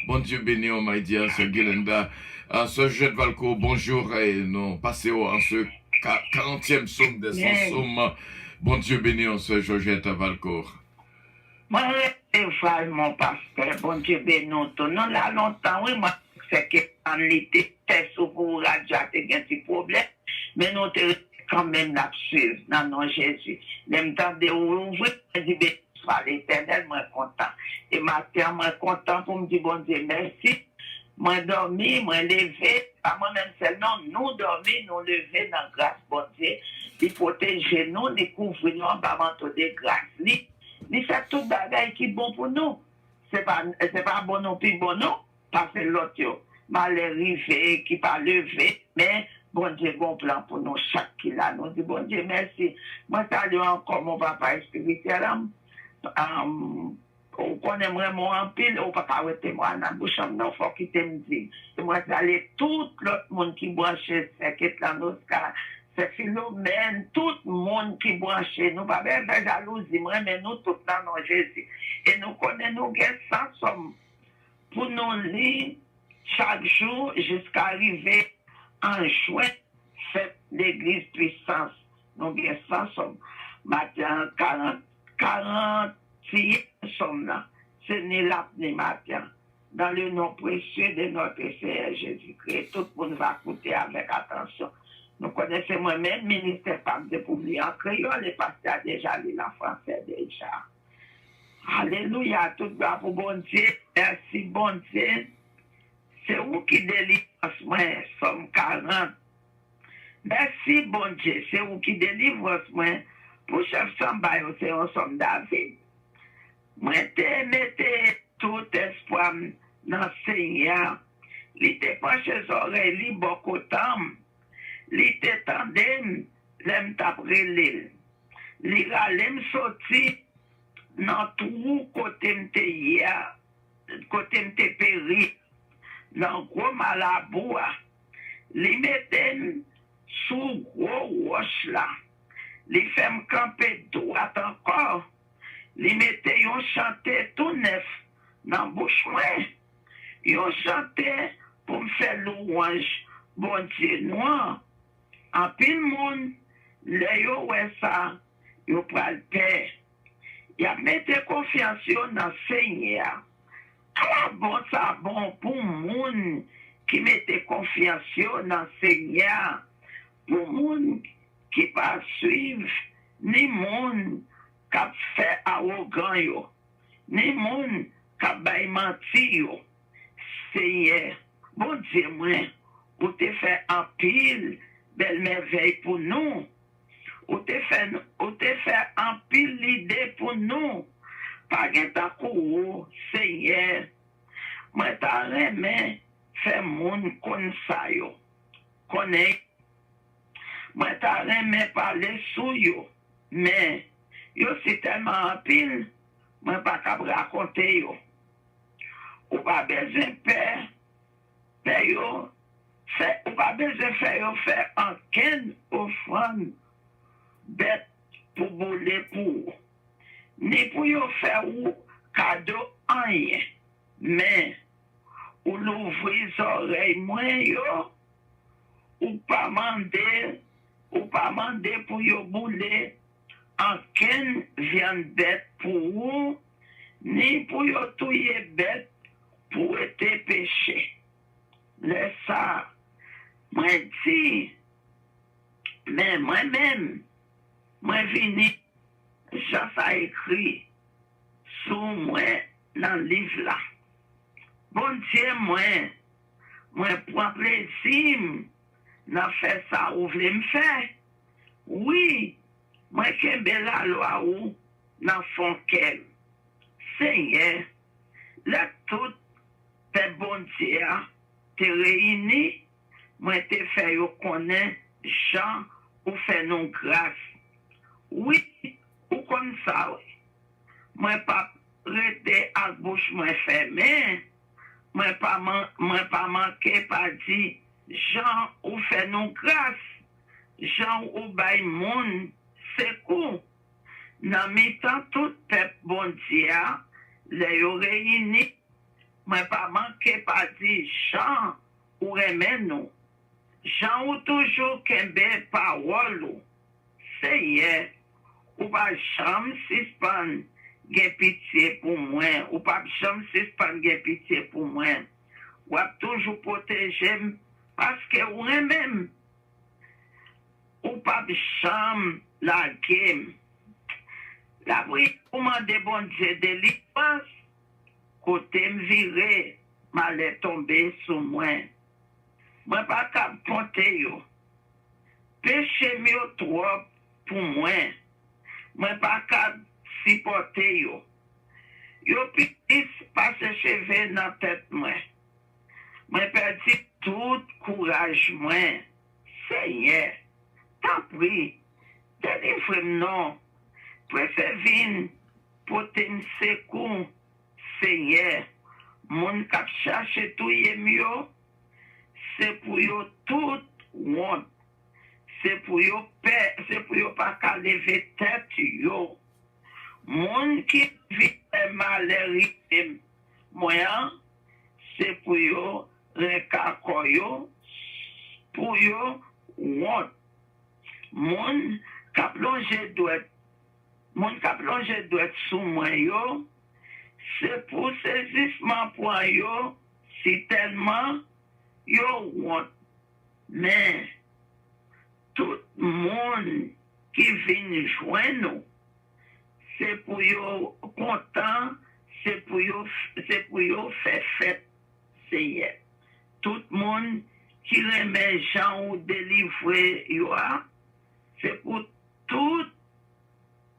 [SPEAKER 2] Bon Dieu béni, on m'a dit, c'est Guilinda. Ce Georgette Valco, bonjour, et nous passons en ce 40e somme de son somme. Bon Dieu béni, on se Georgette Valco.
[SPEAKER 3] Moi, je mon pasteur, bon Dieu béni, nous, là longtemps, oui, moi, c'est qu'en l'été, c'est souvent radio, il y a un petit problème, mais nous, quand même la suivre dans le nom de Jésus. Même temps de ouvrir, je dis, ben, soit l'éternel, moi content. Et matin, moi content pour me dire, bon Dieu, merci. Moi dormi, moi levé, pas moi-même seulement, nous dormi, nous lever dans grâce, bon Dieu. Il protéger nous, il couvrir nous en bas manteau de grâce. Il fait tout bagage qui est bon pour nous. C'est pas bon non plus bon non, parce que l'autre, mal arrivé, qui pas levé, mais bon Dieu, bon plan pour nous, chaque qui là. Nous dit, bon Dieu, merci. Moi, salue encore mon papa spirituel. On connaît vraiment en pile, on ne peut pas arrêter moi dans la bouche, non, faut qu'il te dit. Et moi, salue tout l'autre monde qui branche, c'est qui est là, c'est Philomène, tout le monde qui branche. Nous pas faire jalousie, mais nous, tout dans nos Jésus. Et nous connaissons, nous, sans somme pour nous lire chaque jour jusqu'à arriver en juin, fête l'église puissance. Nous avons 100 sommes. Matin, 40 sommes là. C'est ni là, ni matin. Dans le nom précieux de notre Seigneur Jésus-Christ, tout le monde va écouter avec attention. Nous connaissons moi-même, ministère femme de publier en créole, les pasteurs déjà lu en français déjà. Alléluia, tout va pour bon Dieu. Merci, bon Dieu. C'est vous qui délivre moi, somme 40. Merci, bon Dieu. C'est vous qui délivre moi. Pour chef Samba, c'est un somme David. Moi, mettez tout espoir dans le Seigneur. Il était penché les oreilles, il beaucoup de temps. Il était tendé, l'aime t'après l'île. Il allait sortir dans tout côté m'te hier, côté m'te péri. Dans gros malaboua, les mettaient sous gros roche là, les femmes camper droit encore, les mettaient, ils chanté tout neuf dans bouche moins, ils chanté pour me faire louange, bon Dieu noir, en pile monde, les yo ouais ça, yo pral paix, y a mettez confiance dans le Seigneur. Ah bon, ça bon pour moun qui mette confiance dans le Seigneur
[SPEAKER 4] pour moun qui pas suivre, ni moun qui fait arrogant yo, ni moun qui bay menti yo. Seigneur, bon Dieu moi, ou te fait un pile belle merveille pour nous, ou te fait un pile l'idée pour nous, pas gen ta kou, Seigneur, moi ta remè fait moun kon sa yo, konnen, moi ta remè parler sou yo, mais yo c'est tellement un pile, moi pas capable raconter yo. Ou pas besoin père yo, ou pas besoin faire yo faire aucune offrande bête pour bouler pour, ni pour yo faire ou cadeau rien, mais ou l'ouvrir les oreilles moins yo, ou pas demander pour yo bouler aucune viande bête pour ou, ni pour yo touyer bête pour être péché. Laisse ça, moi dis, mais moi-même, moi vini, ça écrit sous moi dans le livre là. Bon Dieu, moi prends plaisir, n'a fait ça ou voulez me faire. Oui, moi kembe la loi ou dans fond qu'elle. Seigneur, là tout tes bon Dieu te réunis, moi te fait yo connaître Jean ou fait non grâce. Oui, ou comme ça, oui. Moi pas rester à bouche moi fermée, moi pas manquer pas dire Jean ou fait non grâce, Jean ou bay moun c'est coup. Dans mi-temps tout peuple bon Dieu, les yo réunis, moi pas manquer pas dire Jean ou remet nous. Jean ou toujours kembe parole ou. Seigneur, ou pas jamais suspendre gen pitié pour moi, ou pas jamais suspendre gen pitié pour moi. Ou a toujours protéger parce que ou même ou pas jamais la game. La prière pour demander bon Dieu délivrance, côté me virer, m'allait tomber sur moi. Moi pas capable compter yo. Péché mieux trop pour moi. Moi pas capable supporter yo. Yo petit passe cheveux dans tête moi. Moi perdu tout courage moi. Seigneur, t'en prie, délivre-moi non. Préfère venir pour te secours, Seigneur. Mon cap cherche tout est mieux. C'est pour yo tout honte. C'est pour yo pas qu'à lever tête yo. Mon qui vit malheur, moyen, c'est pour yo recako yo, pour yo honte. Mon cap plongé doit sous moi yo, c'est pour saisissement pour yo, si tellement yo want. Mais tout le monde qui vient joindre nous, c'est pour yo content, c'est pour yo faire fête, Seigneur. Tout le monde qui remet Jean ou délivrer yo, c'est pour tout.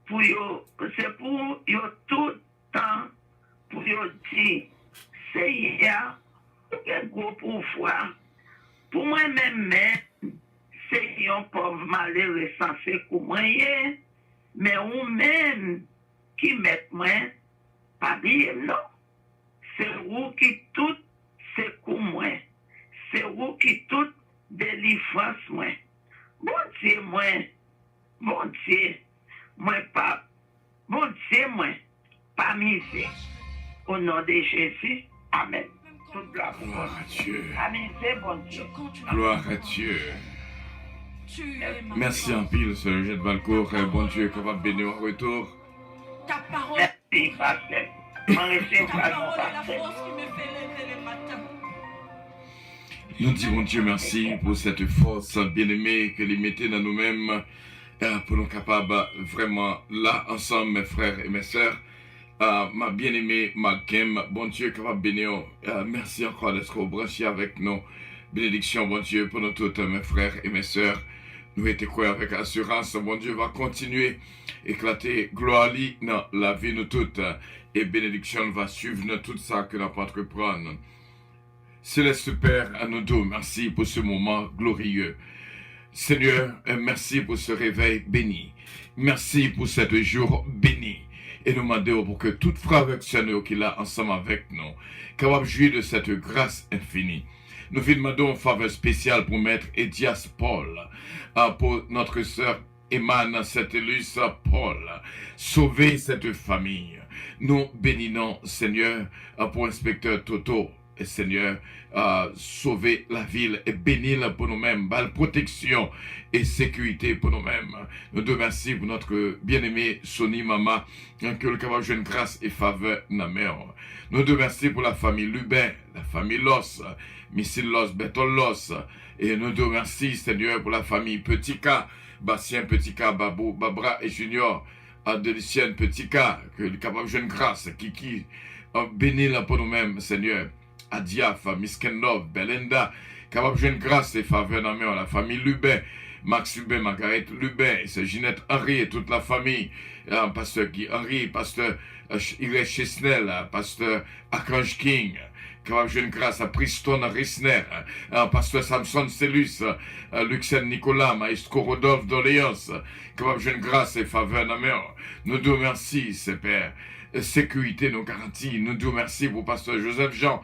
[SPEAKER 4] C'est pour yo tout temps, pour yo dire, Seigneur, quel gros pouvoir. Pour moi-même, c'est un pauvre malheureux sans fait pour moi, mais ou même qui met moi, pas bien, non. C'est vous qui tout, c'est pour moi. C'est vous qui tout délivrance moi. Bon Dieu, bon Dieu. Moi pas, bon Dieu, moi, pas misé. Au nom de Jésus, Amen. Toute gloire pour
[SPEAKER 2] Gloire à Dieu.
[SPEAKER 4] Amen, c'est bon Dieu.
[SPEAKER 2] Gloire à Dieu. Merci en pile, ce jet de Valcourt. Bon Dieu est capable de bénir en retour.
[SPEAKER 1] Ta parole,
[SPEAKER 4] Merci, pasteur. M'en laissez
[SPEAKER 1] ta
[SPEAKER 4] pas,
[SPEAKER 1] parole est la
[SPEAKER 4] pasteur.
[SPEAKER 1] force qui me fait lever le matin.
[SPEAKER 2] Nous disons Dieu merci pour cette force bien-aimée que les mettez dans nous-mêmes pour nous capables vraiment là ensemble, mes frères et mes sœurs. Ma bien-aimée, ma game, bon Dieu, capable de bénir. Merci encore d'être branché avec nous. Bénédiction, bon Dieu, pour nous tous, mes frères et mes sœurs. Nous étions quoi avec assurance, bon Dieu va continuer éclater gloire dans la vie nous toutes. Et bénédiction va suivre nous tout ça que nous pouvons entreprendre. Céleste Père, à nous deux, merci pour ce moment glorieux. Seigneur, merci pour ce réveil béni. Merci pour ce jour béni. Et nous demandons pour que toute frère avec Seigneur qui est là ensemble avec nous, capable de jouir de cette grâce infinie. Nous vous demandons une faveur spéciale pour Maître Edias Paul, pour notre sœur Emmanuel Saint-Élus Paul. Sauver cette famille. Nous bénissons, Seigneur, pour Inspecteur Toto. Et Seigneur, sauver la ville et bénir pour nous-mêmes, balle protection et sécurité pour nous-mêmes. Nous te remercions pour notre bien-aimé Sonny Mama, que le capable jeune grâce et faveur dans la mer. Nous te remercions pour la famille Lubin, la famille Los, Missile Los, Béton Los. Et nous te remercions, Seigneur, pour la famille Petit K, Bastien Petit K, Babou, Babra et Junior, Delicienne Petit K, que le capable jeune grâce, Kiki, bénir pour nous-mêmes, Seigneur. Adiaf, Miskenov, Belinda, capable de jeune grâce et faveur dans la famille Lubin, Max Lubin, Margaret Lubin, c'est Ginette Henry et toute la famille, pasteur Guy Henry, pasteur Irène Chesnel, pasteur Archange King, capable de jeune grâce à Priston Risner, pasteur Samson Cellus, Luxen Nicolas, maestro Rodolphe d'Orléans, capable de jeune grâce et faveur dans nous te remercions, c'est Père. Sécurité nous garantit. Nous te remercions pour pasteur Joseph Jean,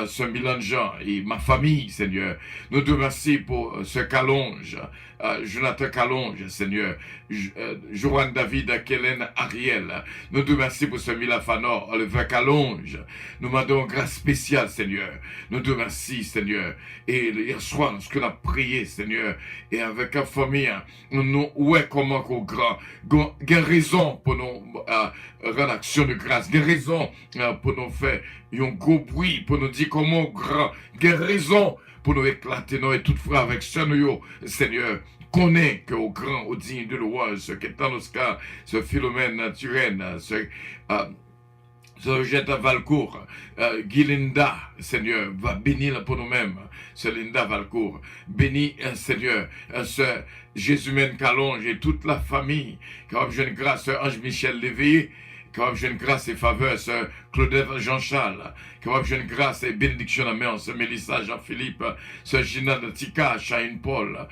[SPEAKER 2] ce Milan Jean et ma famille, Seigneur. Nous te remercions pour ce Calonge, Jonathan Calonge, Seigneur. Joanne David, Kellen Ariel. Nous te remercions pour ce Milafanor, Oliver Calonge. Nous demandons grâce spéciale, Seigneur. Nous te remercions, Seigneur. Et hier soir, ce que nous avons prié, Seigneur, et avec la famille, nous, ouais, comment qu'au grand, raison pour nous rendre action de grâce, raison pour nous faire un gros bruit, pour nous dire comment grand, raison pour nous éclater, nous et tout frère avec Seigneur, connaît que au grand, au digne de louange, ce qui est en Oscar, ce Philomène naturel, ce Jetta Valcourt, Guilinda, Seigneur, va bénir pour nous-mêmes, ce Linda Valcourt, bénis, Seigneur, ce Jésus-Mène Calonge et toute la famille, comme jeune grâce, Ange Michel Léveillé, comme jeune grâce et faveur, ce Claudette Jean-Charles, comme jeune grâce et bénédiction à mère, ce Mélissa Jean-Philippe, ce Gina de Tika, Chahine Paul,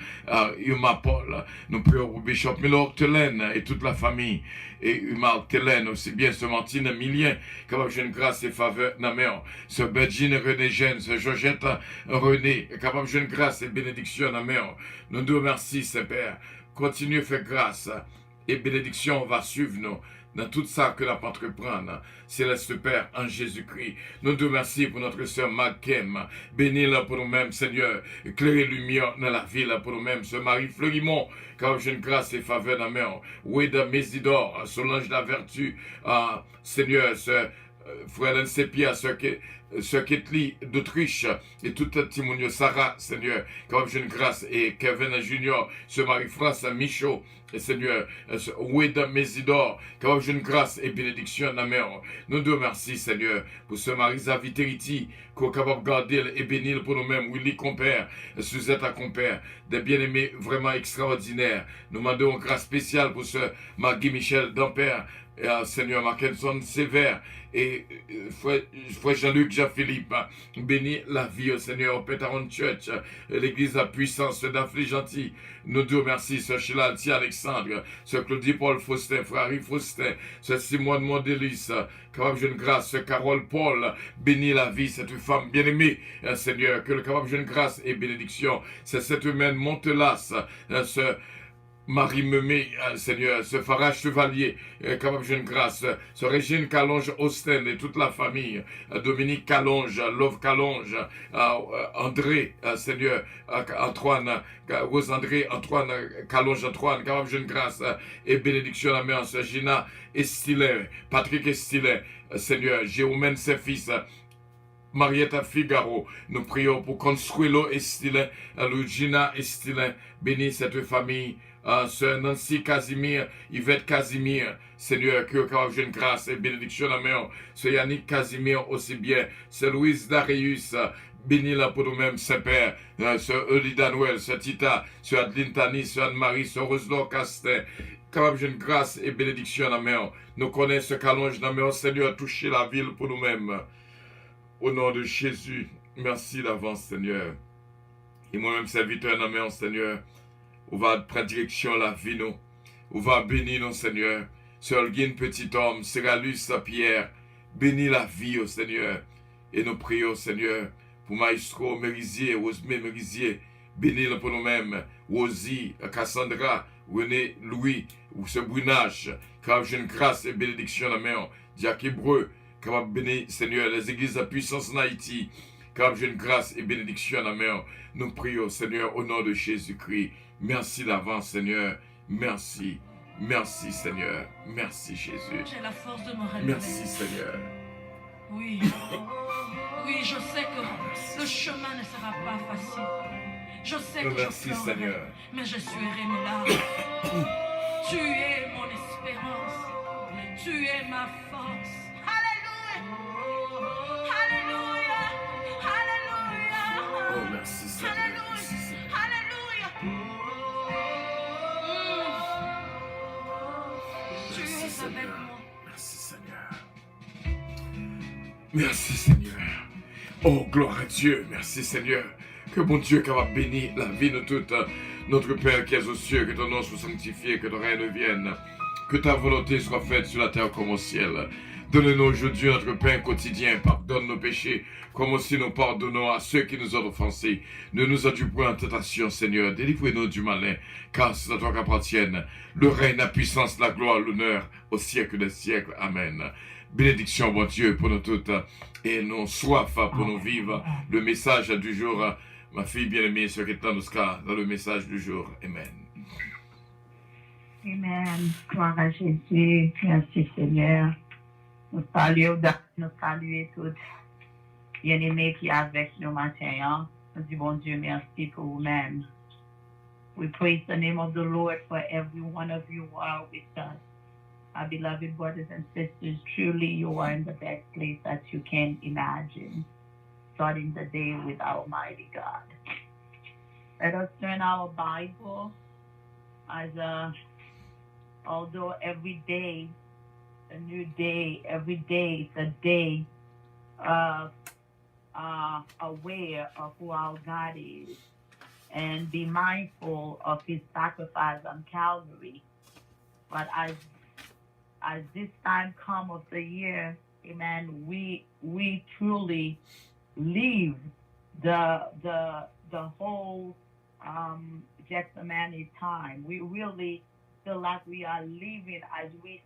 [SPEAKER 2] Yuma Paul, nous prions pour Bishop Milo Octelaine et toute la famille, et Yuma Octelaine, aussi bien ce Martine Milien, comme jeune grâce et faveur à mère, ce Bergine René Gène, ce Georgette René, comme jeune grâce et bénédiction à mère, nous te remercions, Père, continue à faire grâce et bénédiction va suivre nous. Dans tout ça que nous avons entreprendre, Céleste Père, en Jésus-Christ. Nous te remercions pour notre sœur Magkem. Bénis-la pour nous-mêmes, Seigneur. Éclairez lumière dans la ville pour nous-mêmes. Ce Marie Fleurimont, car j'ai une grâce et faveur dans la mer. Oueda Mésidor, Solange de la Vertu, Seigneur, ce Frère Lansepia, ce Ketli d'Autriche, et tout le Timonio Sarah, Seigneur, car j'ai une grâce, et Kevin Junior, ce Marie-France Michaud, et Seigneur, Oueda Mésidor, car j'ai une grâce et bénédiction dans la mer. Nous te remercions, Seigneur, pour ce Marisa Viteriti, qu'on est capable de garder et bénir pour nous-mêmes, Willy Compère, Suzette à Compère, des bien-aimés vraiment extraordinaires. Nous demandons une grâce spéciale pour ce Maggie Michel d'Ampère, Seigneur Mackenson Sévère, et Frère Jean-Luc Jean-Philippe, bénis la vie au Seigneur au Pétaron Church, l'église à puissance d'Affli Gentil. Nous te remercions, ce Sheila Alexandre, ce Claudie Paul Faustin, Frère Harry Faustin, ce Simone Mondélis, capable jeune grâce, ce Carole Paul, bénis la vie, cette femme bien-aimée, Seigneur, que le capable jeune grâce et bénédiction, c'est cette humaine Montelas, ce Marie Memé, Seigneur, ce Farage Chevalier, capable jeune grâce, ce Régine Calonge Austin et toute la famille, Dominique Calonge, Love Calonge, André, Seigneur, Antoine, Rose André, Antoine, Calonge Antoine, capable jeune grâce et bénédiction à la mère, Gina Estilin, Patrick Estilin, Seigneur, Jérôme ses fils, Marietta Figaro, nous prions pour Consuelo Estilin, Lugina Estilin, bénis cette famille, Sœur Nancy Casimir, Yvette Casimir, Seigneur, que vous une grâce et bénédiction à main, Sœur Yannick Casimir aussi bien, Sœur Louise Darius, bénis-la pour nous-mêmes, Saint-Père, Sœur Eulida Noël, Sœur Tita, Sœur Adeline Tani, Sœur Anne-Marie, Sœur Roselor Castin, capable une grâce et bénédiction à la main. Nous connaissons ce qu'allonge la main, Seigneur, toucher la ville pour nous-mêmes. Au nom de Jésus, merci d'avance, Seigneur. Et moi-même, serviteur dans la main, Seigneur, on va prendre direction à la vie, nous. On va bénir, nous, Seigneur. Sœur Holguine, petit homme, Séralus, Pierre, bénis la vie, au Seigneur. Et nous prions, Seigneur, pour Maestro, Mérisier, Rosemé, Mérisier, bénis-le pour nous-mêmes. Rosie, Cassandra, René, Louis, ou ce Brunage, car j'ai une grâce et bénédiction à la main. Jacques Hébreu, capable de bénir, Seigneur, les églises de puissance en Haïti, car j'ai une grâce et bénédiction à la main. Nous prions, Seigneur, au nom de Jésus-Christ. Merci d'avance, Seigneur. Merci. Merci, Seigneur. Merci, Jésus.
[SPEAKER 1] J'ai la force de me relever.
[SPEAKER 2] Merci, Seigneur.
[SPEAKER 1] Oui. Oui, je sais que le chemin ne sera pas facile. Je sais que
[SPEAKER 2] merci,
[SPEAKER 1] je pleurerai,
[SPEAKER 2] Seigneur.
[SPEAKER 1] mais je suivrai mes larmes. Tu es mon espérance. Tu es ma force. Alléluia. Alléluia. Alléluia.
[SPEAKER 2] Oh, merci, Seigneur. Merci, Seigneur.
[SPEAKER 1] Alléluia. Tu
[SPEAKER 2] Merci,
[SPEAKER 1] es
[SPEAKER 2] Seigneur.
[SPEAKER 1] avec moi.
[SPEAKER 2] Merci, Seigneur. Merci, Seigneur. Oh, gloire à Dieu. Merci, Seigneur. Que bon Dieu capable de bénir la vie de toute notre Père qui est aux cieux, que ton nom soit sanctifié, que ton règne vienne, que ta volonté soit faite sur la terre comme au ciel. Donne-nous aujourd'hui notre pain quotidien, pardonne nos péchés, comme aussi nous pardonnons à ceux qui nous ont offensés. Ne nous induis point en tentation, Seigneur, délivrez-nous du malin, car c'est à toi qu'appartiennent le règne, la puissance, la gloire, l'honneur, au siècle des siècles. Amen. Bénédiction, bon Dieu, pour nous toutes, et nous soif pour nous vivre. Le message du jour, ma fille bien-aimée, ce qui est dans le message du jour. Amen.
[SPEAKER 3] Amen. Gloire à Jésus. Merci Seigneur. Nous saluons tous bien-aimés qui sont avec nous matin. Nous disons bon Dieu, merci pour vous-même. We praise the name of the Lord for every one of you who are with us. Our beloved brothers and sisters, truly you are in the best place that you can imagine, starting the day with Almighty God. Let us turn our Bible although every day, a new day, every day is a day of aware of who our God is and be mindful of his sacrifice on Calvary. But as this time come of the year, amen, we truly leave the whole Gethsemane time. We really feel like we are leaving as we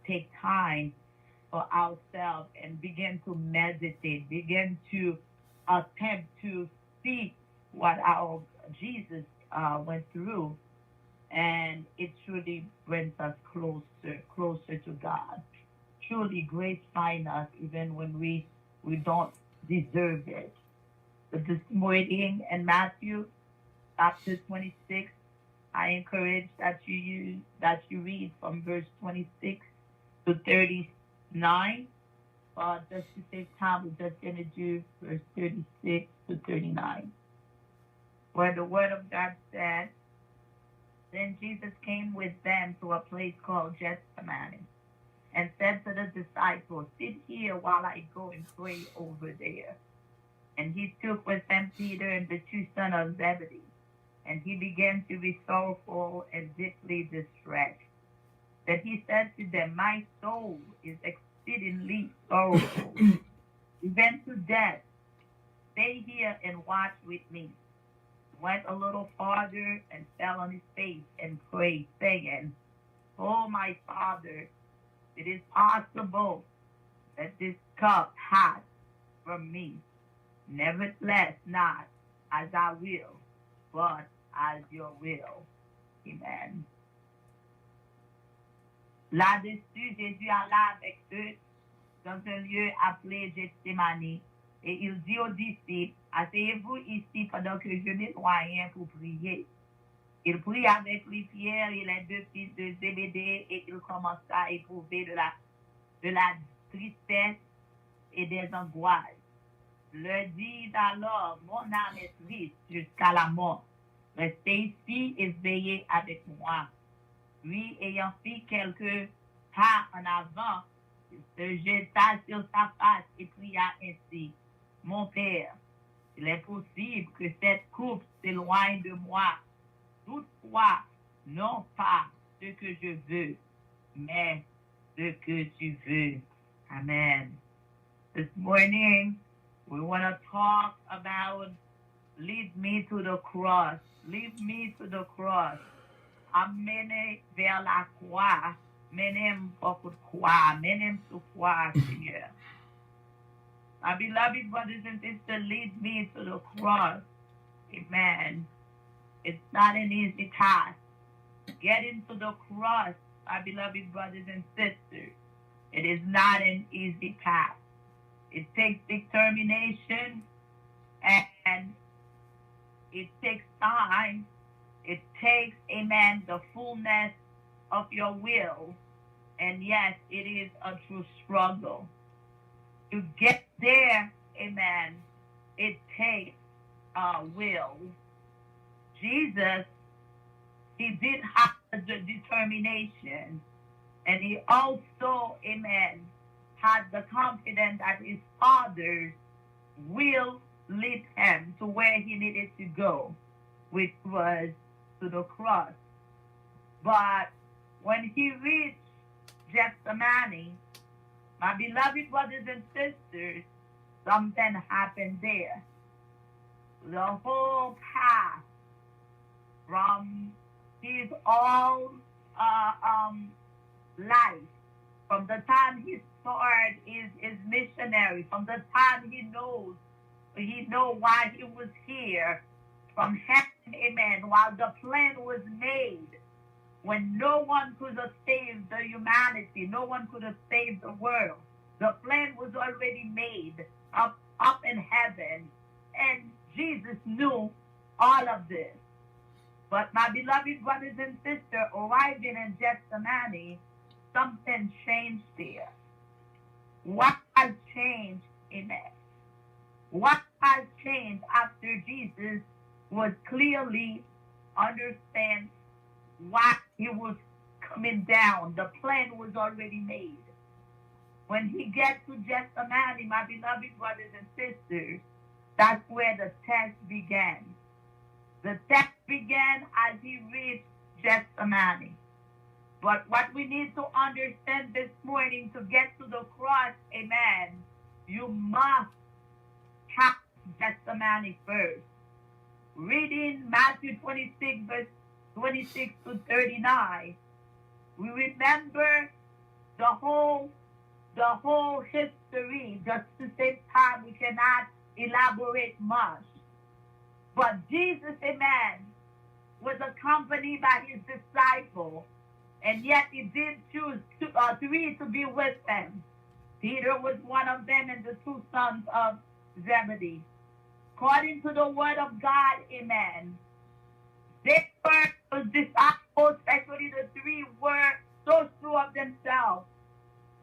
[SPEAKER 3] take time for ourselves and begin to meditate, begin to attempt to see what our Jesus went through. And it truly brings us closer to God. Truly, grace finds us even when we don't deserve it. But this morning in Matthew chapter 26, I encourage that you read from verse 26 to 39. But just to save time, we're just going to do verse 36 to 39. Where the word of God said, then Jesus came with them to a place called Gethsemane and said to the disciples, sit here while I go and pray over there. And he took with them Peter and the two sons of Zebedee. And he began to be sorrowful and deeply distressed. That he said to them, my soul is exceedingly sorrowful, even to death. Stay here and watch with me. Went a little farther and fell on his face and prayed, saying, oh, my Father, it is possible that this cup pass from me. Nevertheless, not as I will, but as your will. Amen. Là-dessus, Jésus alla avec eux dans un lieu appelé Gethsemane Et il dit aux disciples, asseyez-vous ici pendant que je m'éloigne pour prier. Il prit avec lui Pierre et les deux fils de Zébédée et il commença à éprouver de la tristesse et des angoisses. Leur dit alors, mon âme est triste jusqu'à la mort. Restez ici et veillez avec moi. Puis, ayant fait quelques pas en avant, il se jeta sur sa face et pria ainsi, mon Père, il est possible que cette coupe s'éloigne de moi. Toutefois, non pas ce que je veux, mais ce que tu veux. Amen. This morning, we want to talk about lead me to the cross. Lead me to the cross. Amenez vers la croix. Menez-moi pour croix. Menez-moi sur croix, Seigneur. My beloved brothers and sisters, lead me to the cross. Amen. It's not an easy task. Getting to the cross, my beloved brothers and sisters, it is not an easy task. It takes determination and it takes time. It takes, amen, the fullness of your will. And yes, it is a true struggle. To get there, amen, it takes will. Jesus, he did have the determination, and he also, amen, had the confidence that his Father will lead him to where he needed to go, which was to the cross. But when he reached Gethsemane, my beloved brothers and sisters, something happened there. The whole path from his own life, from the time he started his missionary, from the time he know why he was here, from heaven, amen, while the plan was made, when no one could have saved the humanity, no one could have saved the world. The plan was already made up in heaven, and Jesus knew all of this. But my beloved brothers and sisters, arriving in Gethsemane, something changed there. What has changed in it? What has changed after Jesus was clearly understand why he was coming down? The plan was already made. When he gets to Gethsemane, my beloved brothers and sisters, that's where the test began. The test began as he reached Gethsemane. But what we need to understand this morning, to get to the cross, amen, you must pass Gethsemane first. Reading Matthew 26, verse 26 to 39, we remember the whole history. Just to save time, we cannot elaborate much. But Jesus, amen, was accompanied by his disciples, and yet he did choose three to be with him. Peter was one of them, and the two sons of Zebedee. According to the word of God, amen, they were, those disciples, especially the three, were so sure of themselves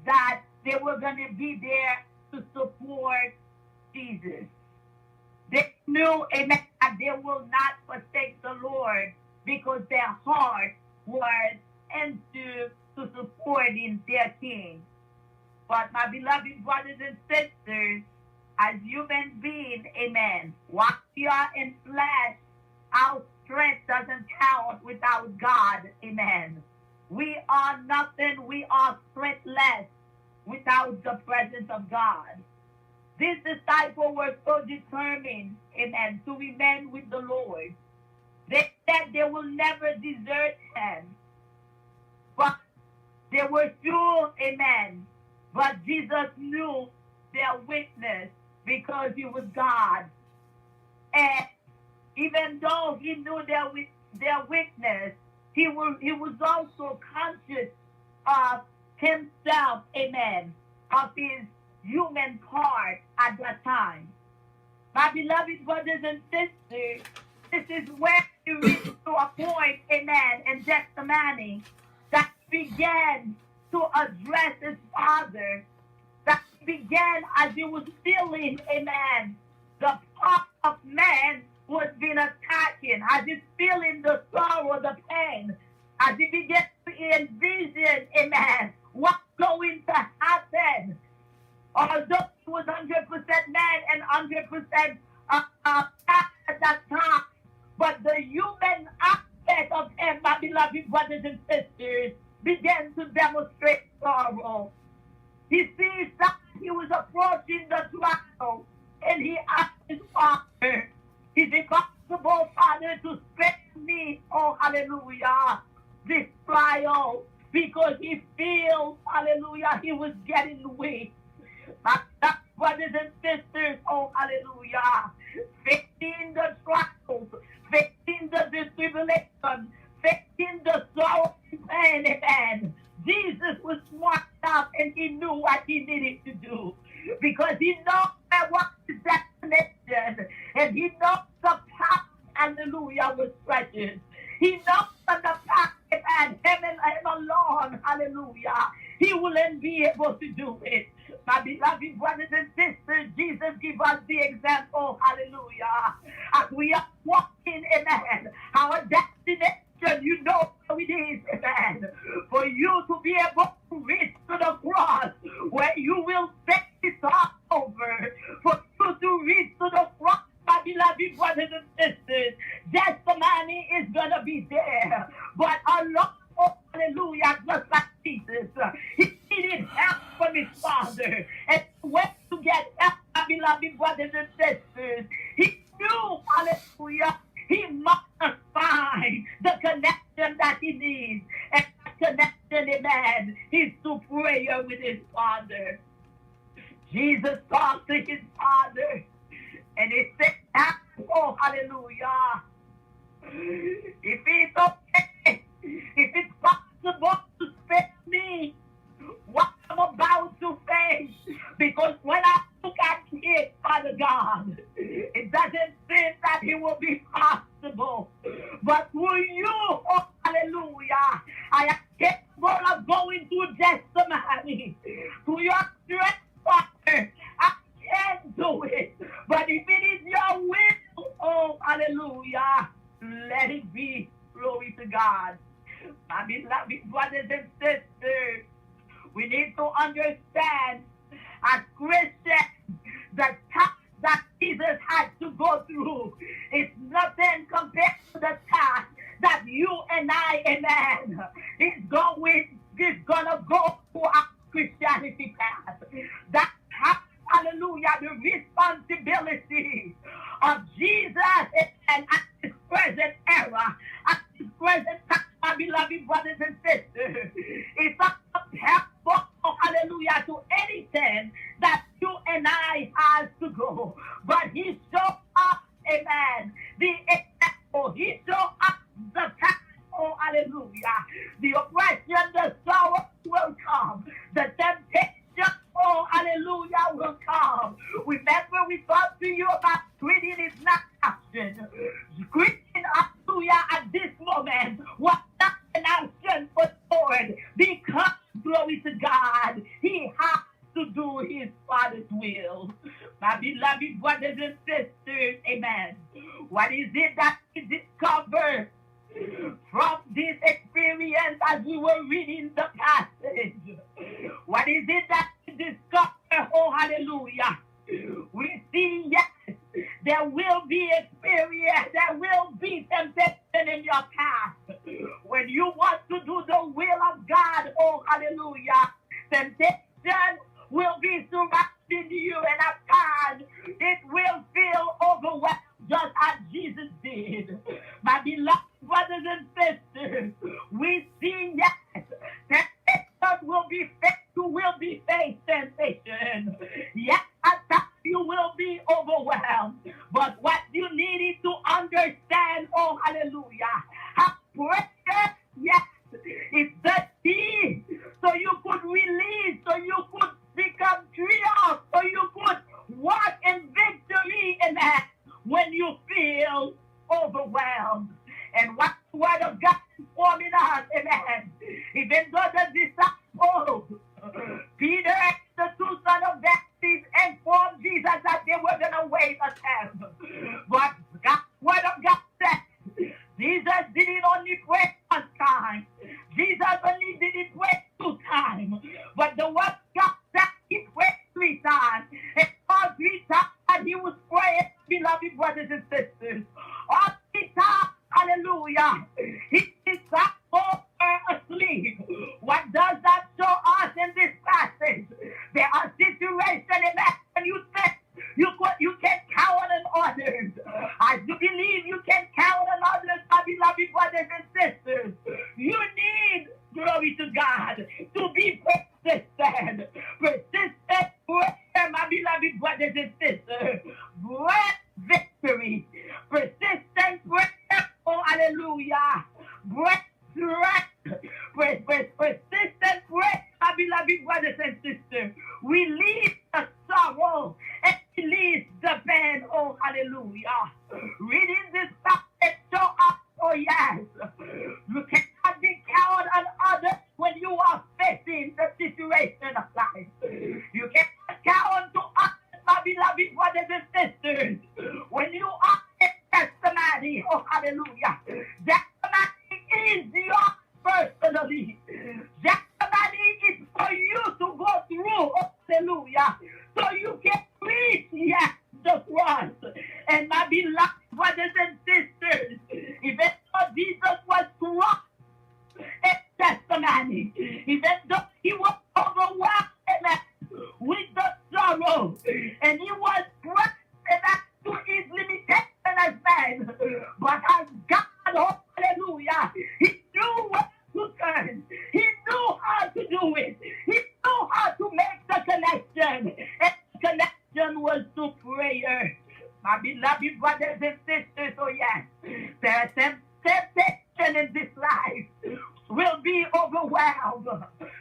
[SPEAKER 3] that they were going to be there to support Jesus. They knew, amen, that they will not forsake the Lord because their heart was into supporting their king. But my beloved brothers and sisters, as human beings, amen, while we are in flesh, our strength doesn't count without God, amen. We are nothing, we are strengthless without the presence of God. These disciples were so determined, amen, to remain with the Lord. They said they will never desert him. But they were sure, amen. But Jesus knew their weakness because he was God. And even though he knew their weakness, he was also conscious of himself, amen, of his human part at that time. My beloved brothers and sisters, this is where you reach to a point, amen, in Gethsemane, that he began to address his father, that he began as he was feeling, amen, the part of man was being attacking, as he's feeling the sorrow, the pain, as he began to envision, amen, what's going to happen. Although he was 100% man and 100% at that time, but the human aspect of him, my beloved brothers and sisters, began to demonstrate sorrow. He sees that he was approaching the trial, and he asked his father, is it possible, Father, to spare me, oh hallelujah, this trial, because he feels, hallelujah, he was getting weak. My brothers and sisters, oh hallelujah, facing the trials, facing the tribulation, facing the sorrow and pain, amen. Jesus was smart enough and he knew what he needed to do, because he knows what his destination, and he knows the path, hallelujah, was precious. He knows that the path, and him and him alone, hallelujah, he wouldn't be able to do it. My beloved brothers and sisters, Jesus gives us the example, hallelujah. As we are walking, amen, our destination, you know how it is, amen. For you to be able to reach to the cross, where you will take this heart over, for you to reach to the cross, my beloved brothers and sisters, Gethsemane is going to be there. But along, oh, hallelujah, just like Jesus, he needed help from his father. And went to get help, my beloved brothers and sisters. He knew, hallelujah, he must find the connection that he needs. And that connection, amen, is to prayer with his father. Jesus talked to his father, and he said, oh, hallelujah, if it's okay, if it's possible to spare me what I'm about to face, because when I look at it, Father God, it doesn't seem that it will be possible. But through you, oh hallelujah, I am capable of going through Gethsemane. Through your strength, Father, I can do it. But if it is your will, oh hallelujah, let it be. Glory to God. My beloved brothers and sisters, we need to understand, as Christians, the task that Jesus had to go through is nothing compared to the task that you and I, amen, is gonna go through our Christianity path. That hallelujah, the responsibility of Jesus and at this present era, at this present time, my beloved brothers and sisters, it's not helpful, hallelujah, to anything that you and I have to go. But he showed up, amen, the example. He showed up the path, oh hallelujah. The oppression, the sorrow will come. The temptation, oh hallelujah, will come. Remember, we talked to you about quitting is not action. Quitting, hallelujah, at this moment was not an action for the Lord, because, glory to God, he has to do his Father's will. My beloved brothers and sisters, amen. What is it that we discovered from this experience as we were reading the passage? What is it that we discovered? Oh, hallelujah. We see, yes, there will be experience, there will be temptation in your path. When you want to do the will of God, oh, hallelujah, temptation will be surrounding you, and at times it will feel overwhelmed, just as Jesus did. My beloved brothers and sisters, we see, yes, temptation will be faced. You will be faced temptation. Yes, at times you will be overwhelmed. But what you needed to understand, oh hallelujah, how precious, yes, is the key, so you could release, so you could become free of release the sorrow and release the pain. Oh, hallelujah. Reading this passage show us, oh yes, you cannot be counted on others when you are facing the situation of life. You cannot count to others, my beloved brothers and sisters, when you are in testimony. Oh, hallelujah. Testimony is yours personally. Testimony is for you to go through. Oh, hallelujah. So you can reach, yes, the cross. And my beloved brothers and sisters, even though Jesus was crossed in testimony, even though he was overwhelmed with the sorrow, and he was pressed to his limitation as man, but as God, oh, hallelujah, he knew where to turn. He knew how to do it. He knew how to make the connection. And the connection was to prayer. My beloved brothers and sisters, oh yes, there are some temptation in this life will be overwhelmed.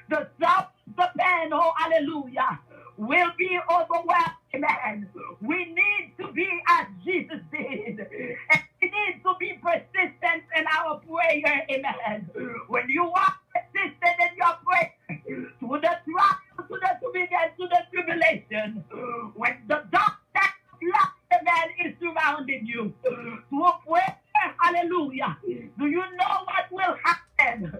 [SPEAKER 3] The sorrow, the pain, oh hallelujah, will be overwhelmed, amen. We need to be as Jesus did. And we need to be persistent in our prayer, amen. When you are persistent in your prayer, to the trial, to the tribulation, when the darkness of life, amen, is surrounding you, to a prayer, hallelujah, do you know what will happen?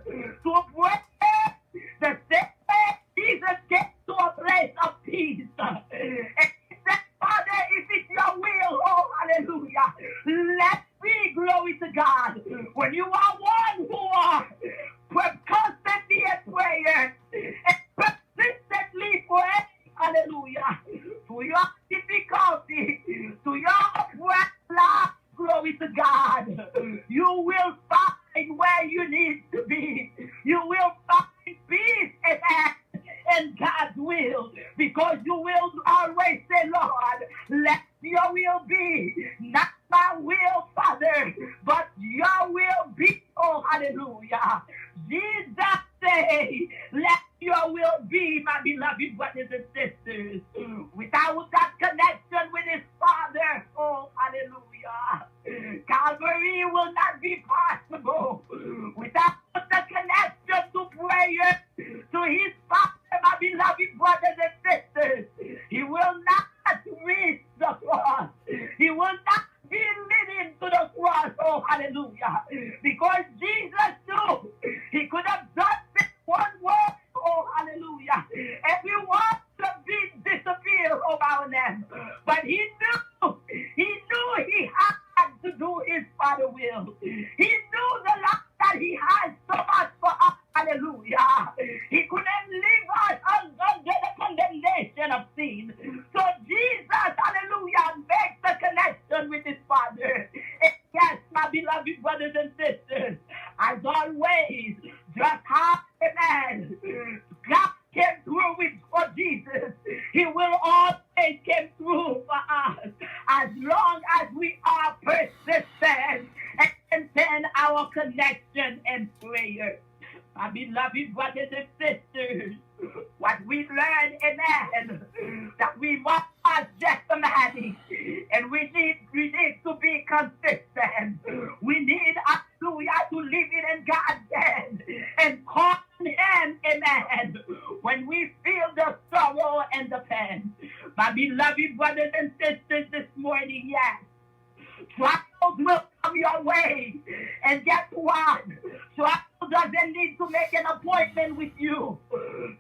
[SPEAKER 3] To a prayer, the same way Jesus came to a place of peace. And he said, Father, if it's your will, oh hallelujah, let me, glory to God. When you are one who are constantly in prayer and persistently praying, hallelujah, to your difficulty, to your life, glory to God, you will find where you need to be. You will find peace and God's will, because you will always say, Lord, let your will be, not my will, Father, but your will be. Oh, hallelujah. Jesus say, let your will be, my beloved brothers and sisters. Without that connection with his Father, oh, hallelujah, Calvary will not be possible. Without the connection to prayer, to his Father, my beloved brothers and sisters, he will not reach the cross. He will not be leading to the cross, oh hallelujah, because Jesus knew he could have done this one word, oh hallelujah, everyone could be disappeared about them, but he knew he had to do his Father will. He knew the love that he had so much for us, hallelujah. He couldn't leave us under the condemnation of sin. So Jesus, hallelujah, makes the connection with his Father. And yes, my beloved brothers and sisters, as always, just how, amen, God came through for Jesus, he will always come through for us, as long as we are persistent and maintain our connection and prayer. My beloved brothers and sisters, what we learn, amen, that we must not just imagine, and we need to be consistent. We need, hallelujah, to live it in God's hand and call on him, amen, when we feel the sorrow and the pain. My beloved brothers and sisters, this morning, yes, trials will come your way. And guess what? Trial doesn't need to make an appointment with you.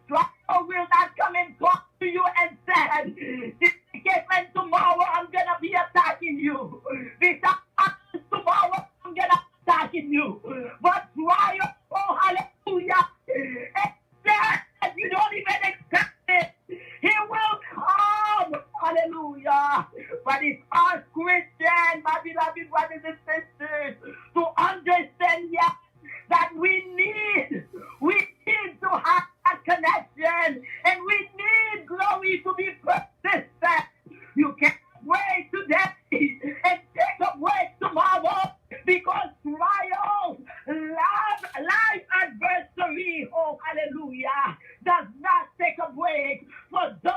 [SPEAKER 3] Trial will not come and talk to you and say, this weekend tomorrow I'm going to be attacking you. This tomorrow I'm going to be attacking you. But trial, oh hallelujah, and you don't even expect it. He will come. Hallelujah. But it's us Christians, my beloved brothers and sisters, to understand, yes, that we need to have that connection, and we need, glory, to be persistent. You can't wait today and take a break tomorrow, because trials, life adversity, oh hallelujah, does not take a break for those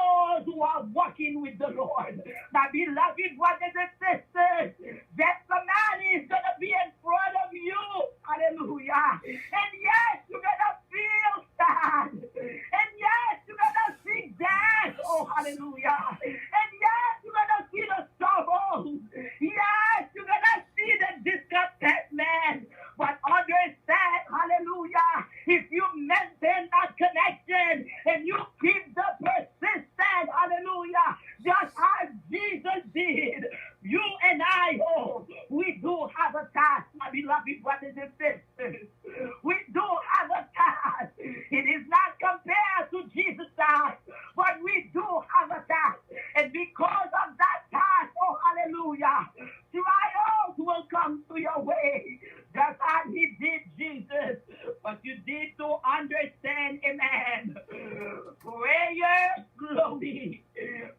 [SPEAKER 3] beloved brothers and sisters, that somebody is going to be in front of you. Hallelujah. And yes, you're going to feel sad. And yes, you're going to see death. Oh, hallelujah. And yes, you're going to see the sorrow. Yes, you're going to see the discontentment. But understand, hallelujah, if you maintain that connection and you keep the persistent, hallelujah, just as Jesus did, you and I, oh, we do have a task, my beloved brothers and sisters. We do have a task. It is not compared to Jesus' task, but we do have a task. And because of that task, oh, hallelujah, trials will come to your way, just as he did Jesus. But you need to understand, amen, prayer, glory,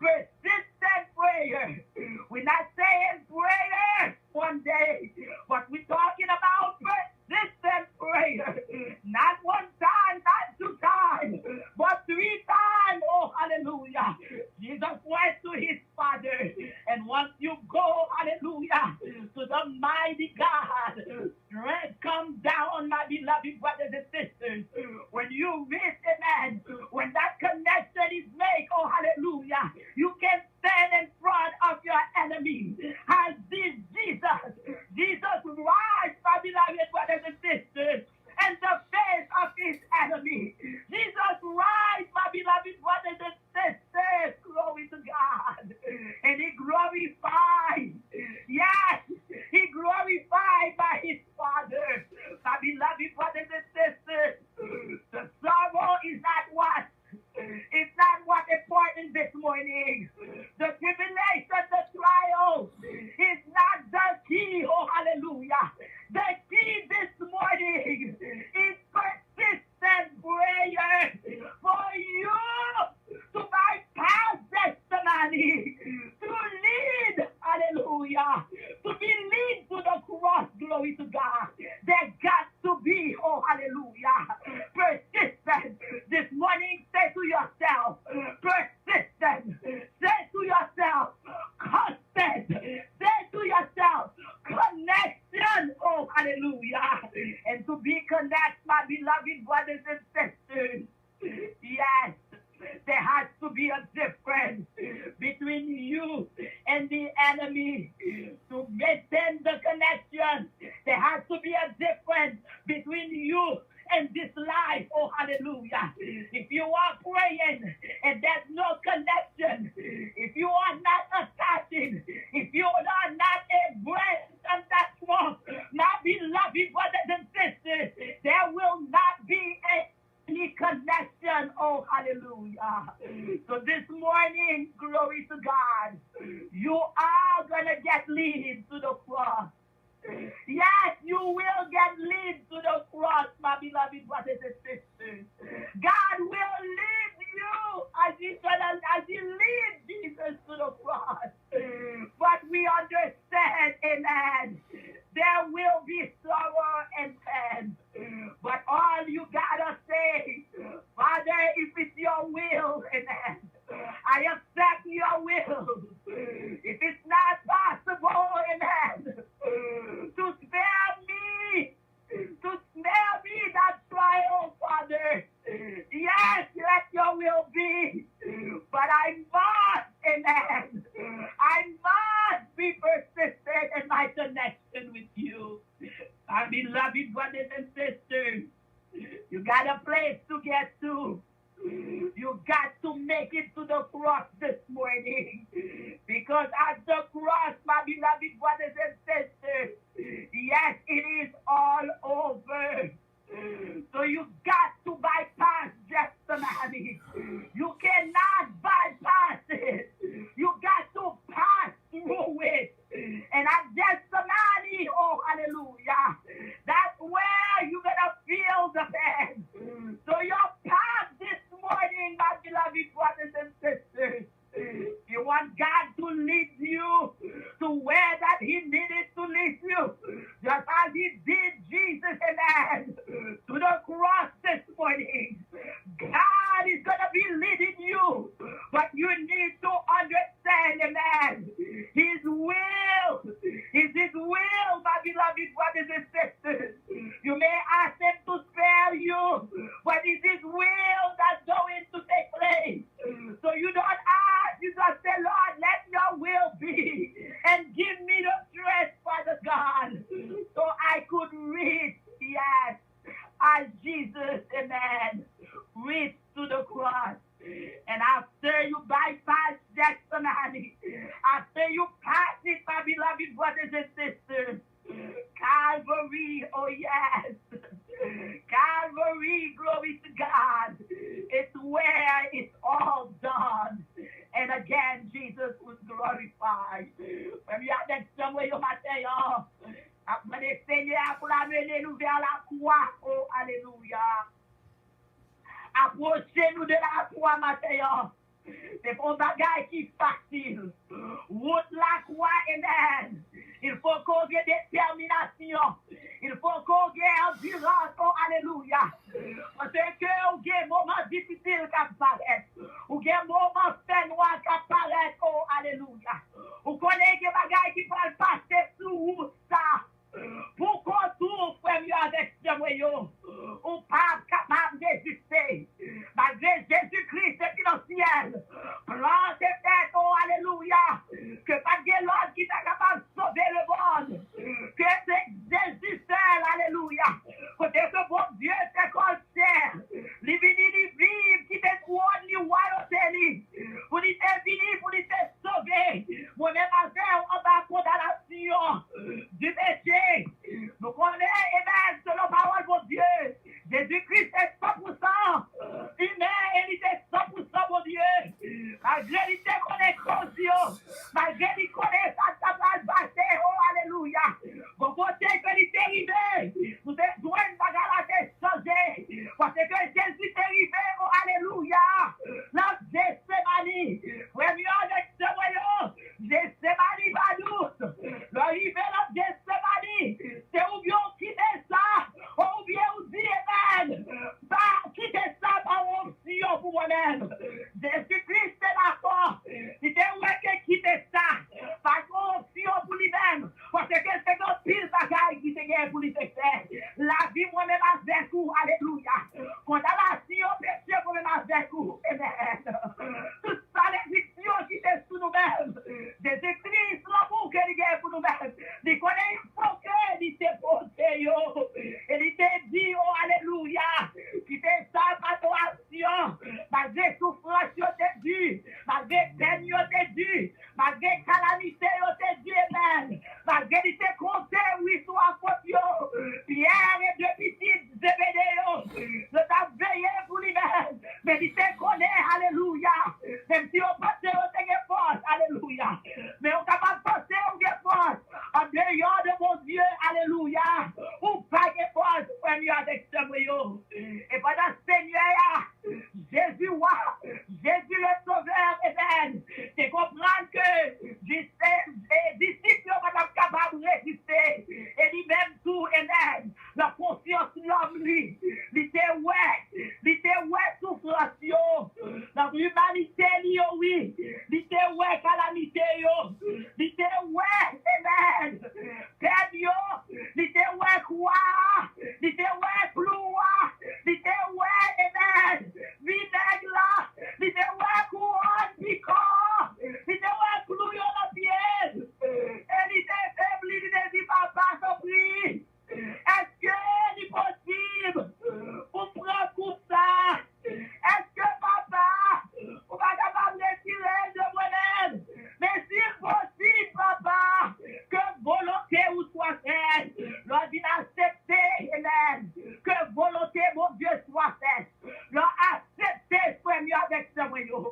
[SPEAKER 3] persistent prayer. We're not saying prayer one day, but we're talking about persistent prayer. Not one time, not two times, but three times. Oh, hallelujah. Jesus went to his Father, and once you go, hallelujah, to the mighty God, strength comes down, my beloved brothers and sisters. When you reach, amen, when that connection is made, oh, hallelujah, you can stand in front of your enemy. As did Jesus. Jesus rise, my beloved brothers and sisters, in the face of his enemy. Jesus rise, my beloved brothers and sisters, glory to God. And he glorified, yes, he glorified by his Father. My beloved brothers and sisters, the sorrow is not what? It's not what important this morning. The tribulation, the trial is not the key. Oh, hallelujah. The key this morning is persistent prayer for you to bypass destiny, to lead, hallelujah, to be lead to the cross, glory to God. There got to be, oh, hallelujah, persistent. This morning, say to yourself, persistent. Say to yourself, constant. Say to yourself, connection, oh, hallelujah. And to be connected, my beloved brothers and sisters, yes, there has to be a difference between you and the enemy. To maintain the connection, there has to be a difference between you and this life. Oh, hallelujah. If you are praying and there's no connection, if you are not attaching, if you are not embraced and that's wrong, my beloved brothers and sisters, there will not be any connection. Oh, hallelujah. So this morning, glory to God, you are going to get lead to the cross. Yes, you will get lead to the cross, my beloved brothers and sisters. God will lead you as he leads Jesus to the cross. But we understand, amen, there will be sorrow and pain. But all you gotta say, Father, if it's your will, amen, I accept your will. If it's not possible, amen, to spare me that trial, Father. Yes, let your will be. But I must, amen, I must be persistent in my connection with you. My beloved brothers and sisters, you got a place to get to. You got to make it to the cross this morning. Because at the cross, my beloved brothers and sisters, yes, it is all over. So you got to bypass Gethsemane. You cannot bypass it. You got to pass through it. And at Gethsemane, oh, hallelujah, that's where you're going to feel the pain. So your path this morning, my beloved brothers and sisters, you want God to lead you to where that he After you bypass Gethsemane, after you pass it, my beloved brothers and sisters, Calvary, oh yes, Calvary, glory to God, it's where it's all done. And again, Jesus was glorified. When you have that somewhere, you might say, oh, après le Seigneur pour l'amener nous vers la croix, oh, alléluia. Approchez-nous de la croix, Mathieu. C'est pour un bagage qui est facile. Route la croix, amen. Il faut qu'on ait détermination. Il faut qu'on ait endurance, oh, alléluia. Parce que il y a des moments difficiles qui apparaissent. Il y a des moments faits noirs qui apparaissent, oh, alléluia. Vous connaissez des bagages qui peuvent passer sous ça. Pour qu'on trouve, frère, avec ce moyen, on n'est pas capable de résister. Malgré Jésus-Christ qui est dans le ciel, plan de tête, oh, alléluia, que pas de l'autre qui est capable de sauver le monde, que c'est Jésus seul, alléluia, côté que bon Dieu fait qu'on sert, les vies qui te couronne, les royautés, pour les vini, pour les sauver, moi-même avec en bas condamnation du péché. Nous connaissons, amen, selon la parole de Dieu. Jésus-Christ est 100% humain et il est 100% mon Dieu. Malgré qu'il connaît conscience, malgré qu'il connaît sa place battue, oh alléluia. Bon côté que il est arrivé, nous devons une bagarre à changer. Parce que Jésus est arrivé, oh alléluia. Dans Gethsemane, premier de ce moyen, Gethsemane va douce. L'arrivée dans Gethsemane, c'est où bien quitter ça, ou bien vous dire, amen, pas quitter ça par option pour moi-même. Jésus-Christ est d'accord. Il était où est quitter ça, par option pour lui-même, parce que c'est un pile bagaille qui te gagne pour lui faire. La vie moi-même avec vous, alléluia. Condamnation, péché moi-même avec vous, amen. Tout ça, les victions qui étaient sous nous-mêmes. Jésus-Christ, l'amour qu'il gagne pour nous-mêmes. Il connaît il faut qu'il te posé, yo. Il te dit, oh, alléluia, qui te ça par ton action, malgré souffrance, yo te dit, malgré peine, yo te dit, malgré calamité, yo te dit, amen, malgré il te compté, oui, soit faute, yo, Pierre et deux petites Zébédée, yo, je t'ai veillé pour lui-même, mais il te connaît, alléluia, même si on pense, on te force, alléluia, mais on est capable de penser, on est force, en dehors de mon Dieu, alléluia, ou pas de force, premier avec ce moyen, et pendant ce Seigneur, Jésus, Jésus le Sauveur, amen, c'est comprendre que les disciples ne sont pas capables de résister, et lui-même tout, amen, la conscience l'homme, lui, il était souffrance, dans l'humanité, oui, il était calamité, il était amen, peine, il était quoi, il était ploua, il était amen, vinaigre là, il était couronne, piquant, il était clou dans pied, et il était faible, il était dit papa, compris, est-ce que c'est possible pour prendre pour ça? Est-ce que papa, on va capable de retirer de moi-même? Mais si possible, papa, que volonté vous soit faite, l'on dit accepter, amen, que volonté mon Dieu soit faite, l'on accepter, premier avec ce moyen,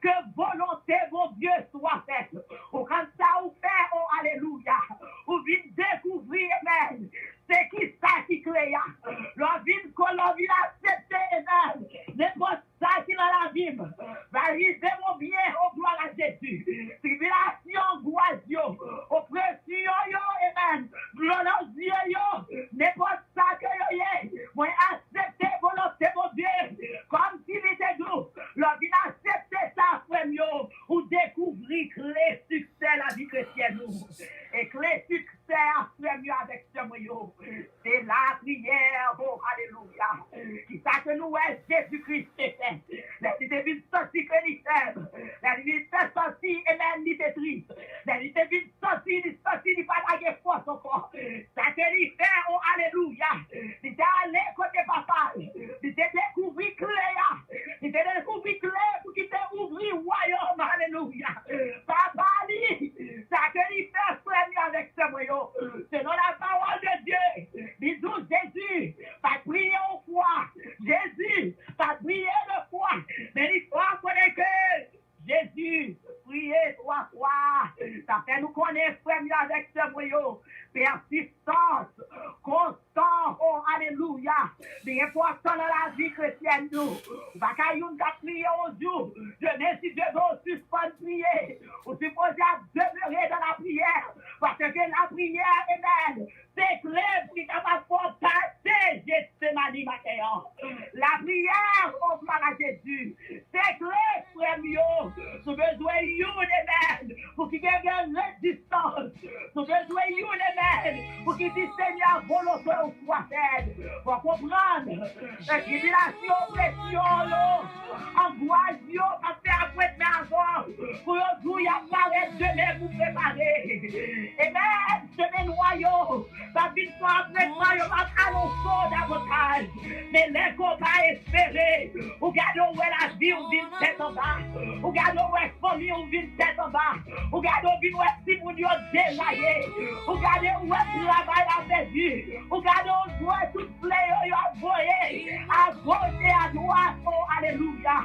[SPEAKER 3] que volonté mon Dieu soit faite. Ou quand ça vous fait, oh alléluia, vous venez découvrir, amen, c'est qui ça qui crée, l'on vient accepter, amen, n'importe ça qui dans la vie, va arriver mon bien, au gloire à Jésus, tribulation, goisio, oppression, amen, gloire, n'importe ça que moi accepter volonté mon Dieu, comme s'il était doux, l'on vient accepter ça, frère, ou découvrir que les succès la vie chrétienne, et que les succès, frère, avec ce moyen, c'est la prière, oh, alléluia, qui ça que nous est Jésus-Christ est fait, les devines sorties que les faibles, les devines sorties, amen, ni triste, les devines sorties, ni pas la force encore, ça que les fait, oh, alléluia, il est allé côté papa, il est découvert clair, il est découvert clair pour qu'il te ouvre famille avec ce voyou. Persistance, constant, oh alléluia. C'est important dans la vie chrétienne nous. Bakayoun t'a prié au jour. Je n'ai si Dieu veut suspendre prier. Ou supposé à demeurer dans la prière. Parce que la prière, amen, c'est clair pour qu'il capable de passer Gethsemane matin. La prière, oh gloire à Jésus. C'est clair, frère mio. Tu besoin amen, pour qu'il y ait une résistance. Tu besoin amen, pour qu'il dise Seigneur, volonté ou soit faite. Pour comprendre, la tribulation, pression, angoisse, à faire après de avant. Pour aujourd'hui, il y a parlé demain pour préparer. Amen, demain noyau. La victoire après noyau va annoncer davantage. Mais les combats espérés, ou gardons où la vie ou vit tête en bas. Ou gardons où la famille ou vit tête en bas. Ou gardons où la si vous n'y déraillé. Ou gardons où le travail a perdu. Ou gardons où tout plaît a voyé. À gauche et à droite, oh alléluia.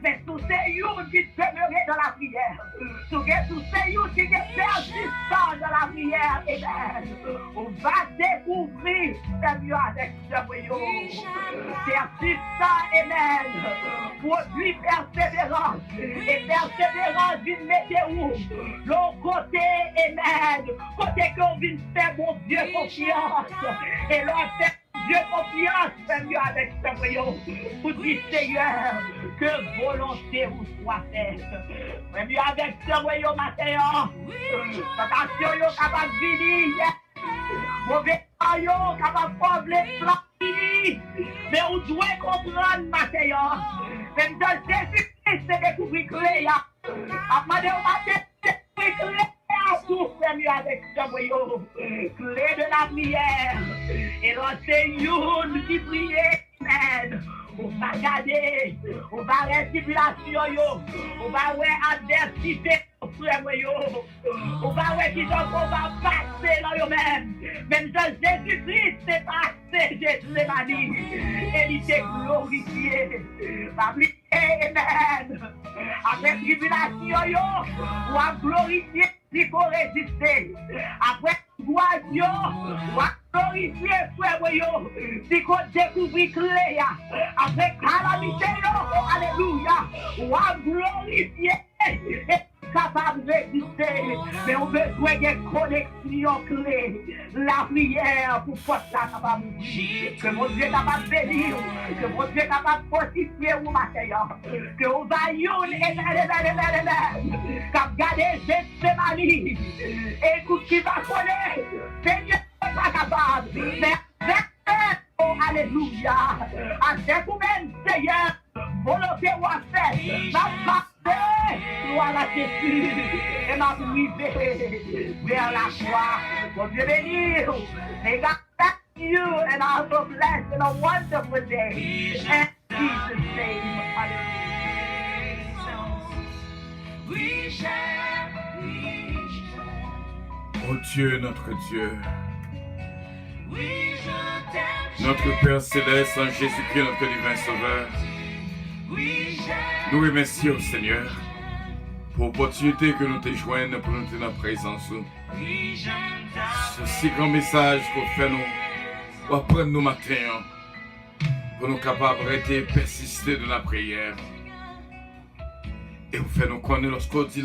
[SPEAKER 3] Mais tous ces jours qui demeurent dans la prière. Tous ces jours qui persistent dans la prière. Amen. On va découvrir Seigneur avec ce voyou. Persistant, amen. Produit persévérance. Et persévérance vient mettre où? Le côté, amen. Côté qu'on vient faire mon Dieu confiance. Et leur faire Dieu confiance, Seigneur, avec ce voyou. Pour dire, Seigneur, que volonté vous soit faite. Seigneur, avec ce voyou, matin, attention, yo capable de venir. Mauvais aïe, capable de faire les plans. Mais on doit comprendre, matin, même dans Jésus-Christ, c'est découvrir clé. Après, on va découvrir clé. Tout Seigneur avec ce voyou, clé de la prière. Et là, c'est une qui prie, amen. On va garder, on va tribulation, on va voir adversité, frère voyou. On va voir qui donc on va passer dans eux-mêmes. Même dans Jésus-Christ, c'est passé, Gethsemane. Et il s'est glorifié. Va prier, amen. Après tribulation, on va glorifier. Si qu'on résiste, après Dieu, on va glorifier frère voyou. Si qu'on découvre clé, après calamité, alléluia, on va glorifier. Capable de résister, mais on a besoin d'une connexion clé. La prière pour force la capable de vivre. Que mon Dieu est capable de bénir, que mon Dieu est capable de fortifier ou matin. Que on va cap garder Gethsemane. Écoute qui va connaître. Seigneur n'est pas capable. Mais oh alléluia. À cette même Seigneur, volonté ou à faire. Gloire à Jésus, et m'a privé vers la croix. Pour Dieu bénir, may God bless you and also bless in a wonderful day. In Jesus' name,
[SPEAKER 2] Oh Dieu, notre Dieu, notre Père Céleste, en Jésus-Christ, notre divin Sauveur, nous remercions, Seigneur, pour l'opportunité que nous te joignons pour nous tenir en présence. Ce si grand message qu'on fait nous, pour apprendre nos matins, pour nous capables d'arrêter et persister dans la prière. Et vous faites nous connaître lorsqu'on dit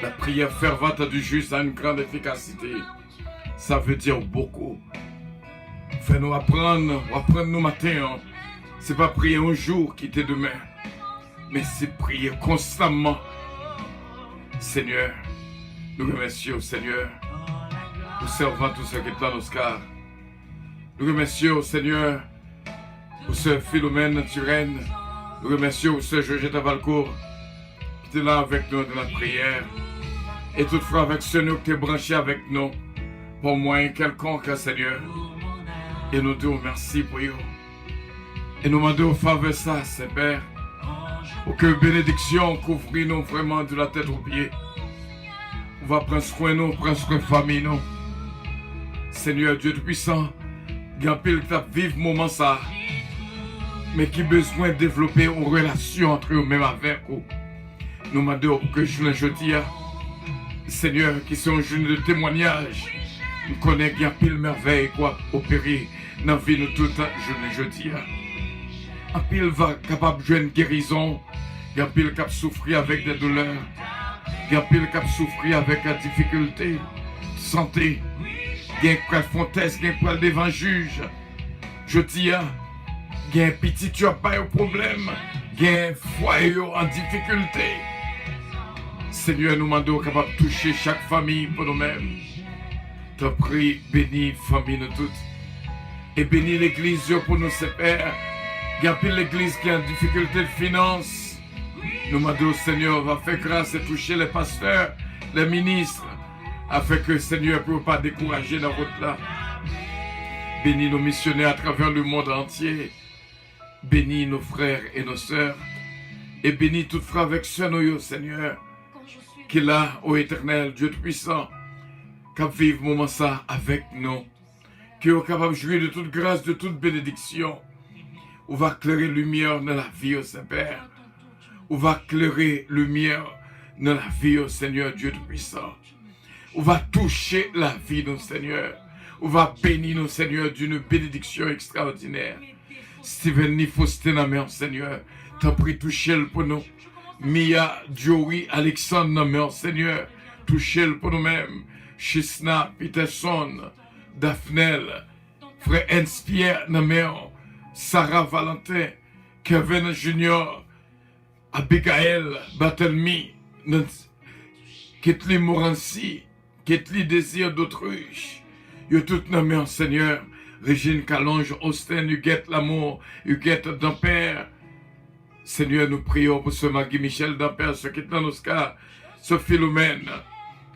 [SPEAKER 2] la prière fervente du juste a une grande efficacité. Ça veut dire beaucoup. Vous faites nous apprendre nos matins. C'est pas prier un jour qui était demain, mais c'est prier constamment. Seigneur, nous remercions, Seigneur, pour servant tous ceux qui sont dans nos cars. Nous remercions, Seigneur, pour ce Philomène Turenne. Nous remercions ce Georgette Valcourt qui était là avec nous dans la prière. Et toutefois avec ceux qui sont branchés avec nous, pour moyen quelconque, Seigneur. Et nous te remercions pour eux. Et nous demandons au faveur ça, Saint-Père, pour que bénédiction couvre nous vraiment de la tête aux pieds. On va prendre soin de nous, prendre soin de la famille nous. Seigneur Dieu Tout-Puissant, il y a pile qui vivre moment ça, mais qui a besoin de développer une relation entre eux, même avec eux. Nous demandons pour que je le dis, Seigneur, qui sont jeunes de témoignage. Nous connaissons bien pile merveille quoi opérer dans la vie de tout je dis. Un pile va capable de jouer une guérison. Un pile cap souffrir avec des douleurs. Un pile cap souffrir avec la difficulté. Santé. Un pile font test, un pile devant juge. Je dis, il y a un petit tu as pas de problème. Il y a un foyer en difficulté. Seigneur, nous demandons capable de toucher chaque famille pour nous-mêmes. T'en prie, bénis famille nous toutes. Et bénis l'église pour nous séparer. Il y a plus l'église qui a une difficulté de finance. Nous demandons, Seigneur, va faire grâce et toucher les pasteurs, les ministres, afin que Seigneur ne puisse pas décourager la route là. Bénis nos missionnaires à travers le monde entier. Bénis nos frères et nos sœurs. Et bénis tout frère avec sœur nous, Seigneur. Qui est là, ô éternel, Dieu puissant, qui vive moment ça avec nous. Qui est capable de jouir de toute grâce, de toute bénédiction. On va éclairer lumière dans la vie, ô Saint-Père. On va éclairer lumière dans la vie, ô Seigneur, Dieu puissant. On va toucher la vie, nos Seigneur. On va bénir nos Seigneur d'une bénédiction extraordinaire. Steven ni Faustin, Seigneur, t'as pris toucher pour nous. Mia, Joey, Alexandre, Seigneur, toucher pour nous-mêmes. Chisna, Peterson, Daphnel, frère Hans-Pierre, Sarah Valentin, Kevin Junior, Abigail, Barthélemy, Ketli Morancy, Ketli Désir d'Autruche. Yo tout nommé en Seigneur, Régine Calonge, Austin, Huguette Lamour, Huguette Dampère. Seigneur, nous prions pour ce Magui-Michel Dampère, ce qui est dans nos cas, ce Philomène.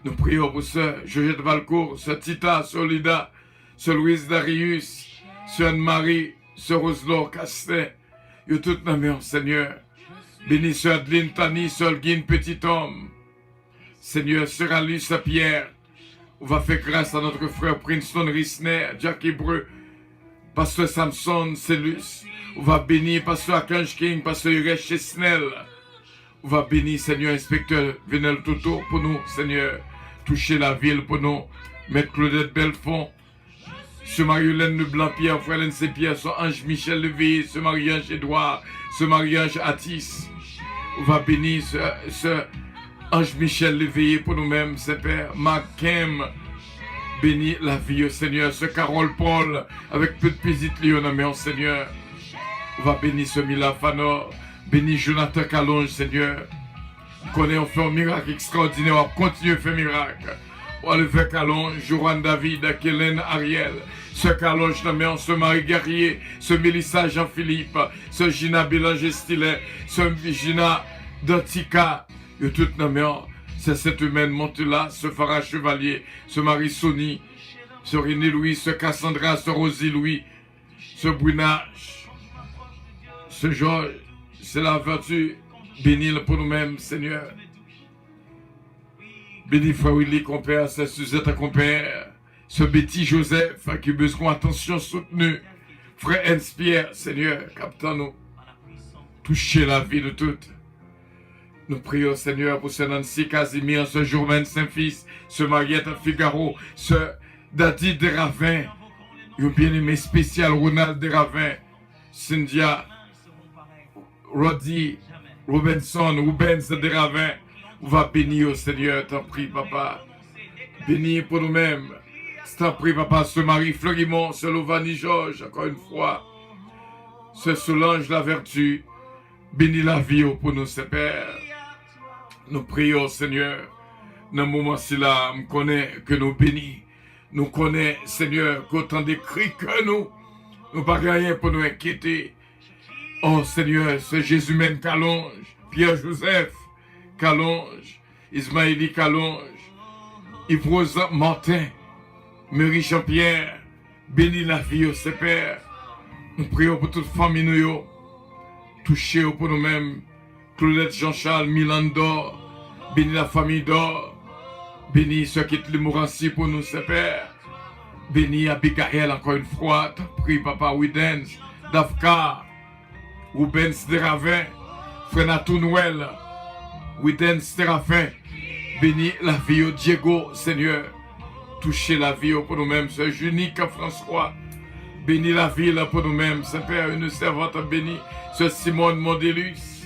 [SPEAKER 2] Nous prions pour ce Georgette Valcourt, ce Tita, ce Lida, ce Louise Darius, ce Anne-Marie, ce Roselor Castet. Yo tout nommé en Seigneur. Bénis ce Adeline Tani, ce Holguin Petit Homme. Seigneur, sœur Alice Pierre. On va faire grâce à notre frère Princeton Risner, Jack Hébreu, Pasteur Samson Cellus. On va bénir Pasteur Archange King, Pasteur Uresh Chesnel. On va bénir Seigneur Inspecteur Venel Toto pour nous, Seigneur. Toucher la ville pour nous. Maître Claudette Belfond. Ce Marie-Hélène Leblanc-Pierre, frère Lensé Pierre, ce Ange Michel Levé, ce Marie-Ange Edouard, ce Marie-Ange Atis. On va bénir ce Ange Michel l'éveillé pour nous-mêmes, Saint-Père. Makem, bénis la vie, au Seigneur. Ce Carole Paul, avec peu de petites Léon, Seigneur. On va bénir ce Mila Fanor. Bénis Jonathan Calonge, Seigneur. On connaît, on fait un miracle extraordinaire. On va continuer à faire un miracle. On va le faire Calonge, Joran David, Kellen Ariel. Ce Calonge, ce Marie Guerrier. Ce Mélissa Jean-Philippe. Ce Gina Bélanger Stilet. Ce Gina Dantika. Et tout c'est cette humaine monte là, ce Farah Chevalier, ce Marie Sony, ce René Louis, ce Cassandra, ce Rosie Louis, ce Brunage, ce Georges, c'est la vertu. Bénis pour nous-mêmes, Seigneur. Bénis Frère Willy, compère, ce Suzette, compère, ce Betty Joseph, qui a besoin d'attention soutenue. Frère Hans-Pierre, Seigneur, capte-nous. Touchez la vie de toutes. Nous prions, Seigneur, pour ce Nancy Casimir, ce Germaine Saint-Fils, ce Mariette Figaro, ce Dadi Desravins, un bien-aimé spécial, Ronald Desravins, Cynthia, Roddy, Robinson, Rubens Desravins. On va bénir, Seigneur, t'en prie, Papa. Bénir pour nous-mêmes. T'en prie, Papa, ce Marie Fleurimont, ce Lovani Georges, encore une fois. Ce Solange la vertu. Bénis la vie pour nous, Père. Nous prions, Seigneur, dans le moment-ci là, nous connaissons que nous bénis. Nous connaissons, Seigneur, qu'autant de cris que nous n'avons pas rien pour nous inquiéter. Oh, Seigneur, c'est Jésus-même Calonge, Pierre-Joseph Calonge, Ismaëli Calonge, Yves Martin, Marie Jean-Pierre, bénis la vie au Père. Nous prions pour toute famille, nous, toucher pour nous-mêmes. Claudette Jean-Charles, Milan d'Or, bénis la famille d'Or, bénis ceux qui te Morancy pour nous, Père. Bénis Abigail encore une fois, t'en prie, Papa Widens, Dafka, Rubens Desravins, Frère Natou Noël, Widens Terrafin, Bénis la vie au Diego, Seigneur. Touchez la vie pour nous-mêmes, Sœur Junique François. Bénis la ville pour nous-mêmes, Saint-Père, une servante bénie, Sœur Simone Mondelus.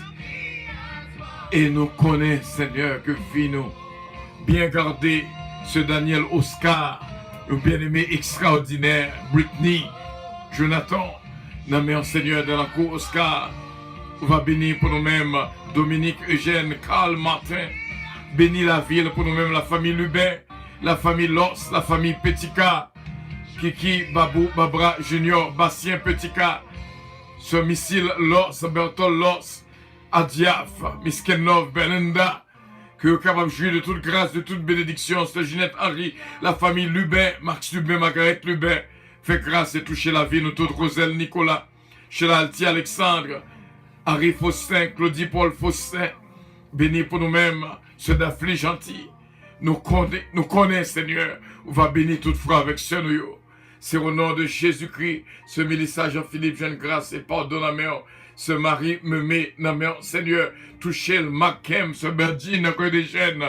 [SPEAKER 2] Et nous connaissons, Seigneur, que vie nous. Bien gardé, Sœur Daniel Oscar, un bien-aimé extraordinaire, Brittany, Jonathan, nommé Seigneur de la cour Oscar. On va bénir pour nous-mêmes Dominique Eugène, Karl Martin. Bénis la ville pour nous-mêmes, la famille Lubin, la famille Loss, la famille Petika, Kiki, Babou, Babra, Junior, Bastien Petika, ce missile Loss, Bertol Loss, Adiaf, Miskenov, Belinda, que vous êtes capable de jouir de toute grâce, de toute bénédiction, c'est Ginette Henry, la famille Lubin, Max Lubin, Margaret Lubin, fait grâce et toucher la vie, nous toutes, Roselle Nicolas, Sheila Alti Alexandre, Harry Faustin, Claudie Paul Faustin, bénis pour nous-mêmes, ceux d'Affli Gentil, nous connaissons, Seigneur, on va bénir toute foi avec ce nous. C'est au nom de Jésus-Christ, ce Mélissa Jean-Philippe, jeune grâce et pardon la mère, ce Marie me met la mère, Seigneur, toucher le Makem, ce Berdine, que des jeunes,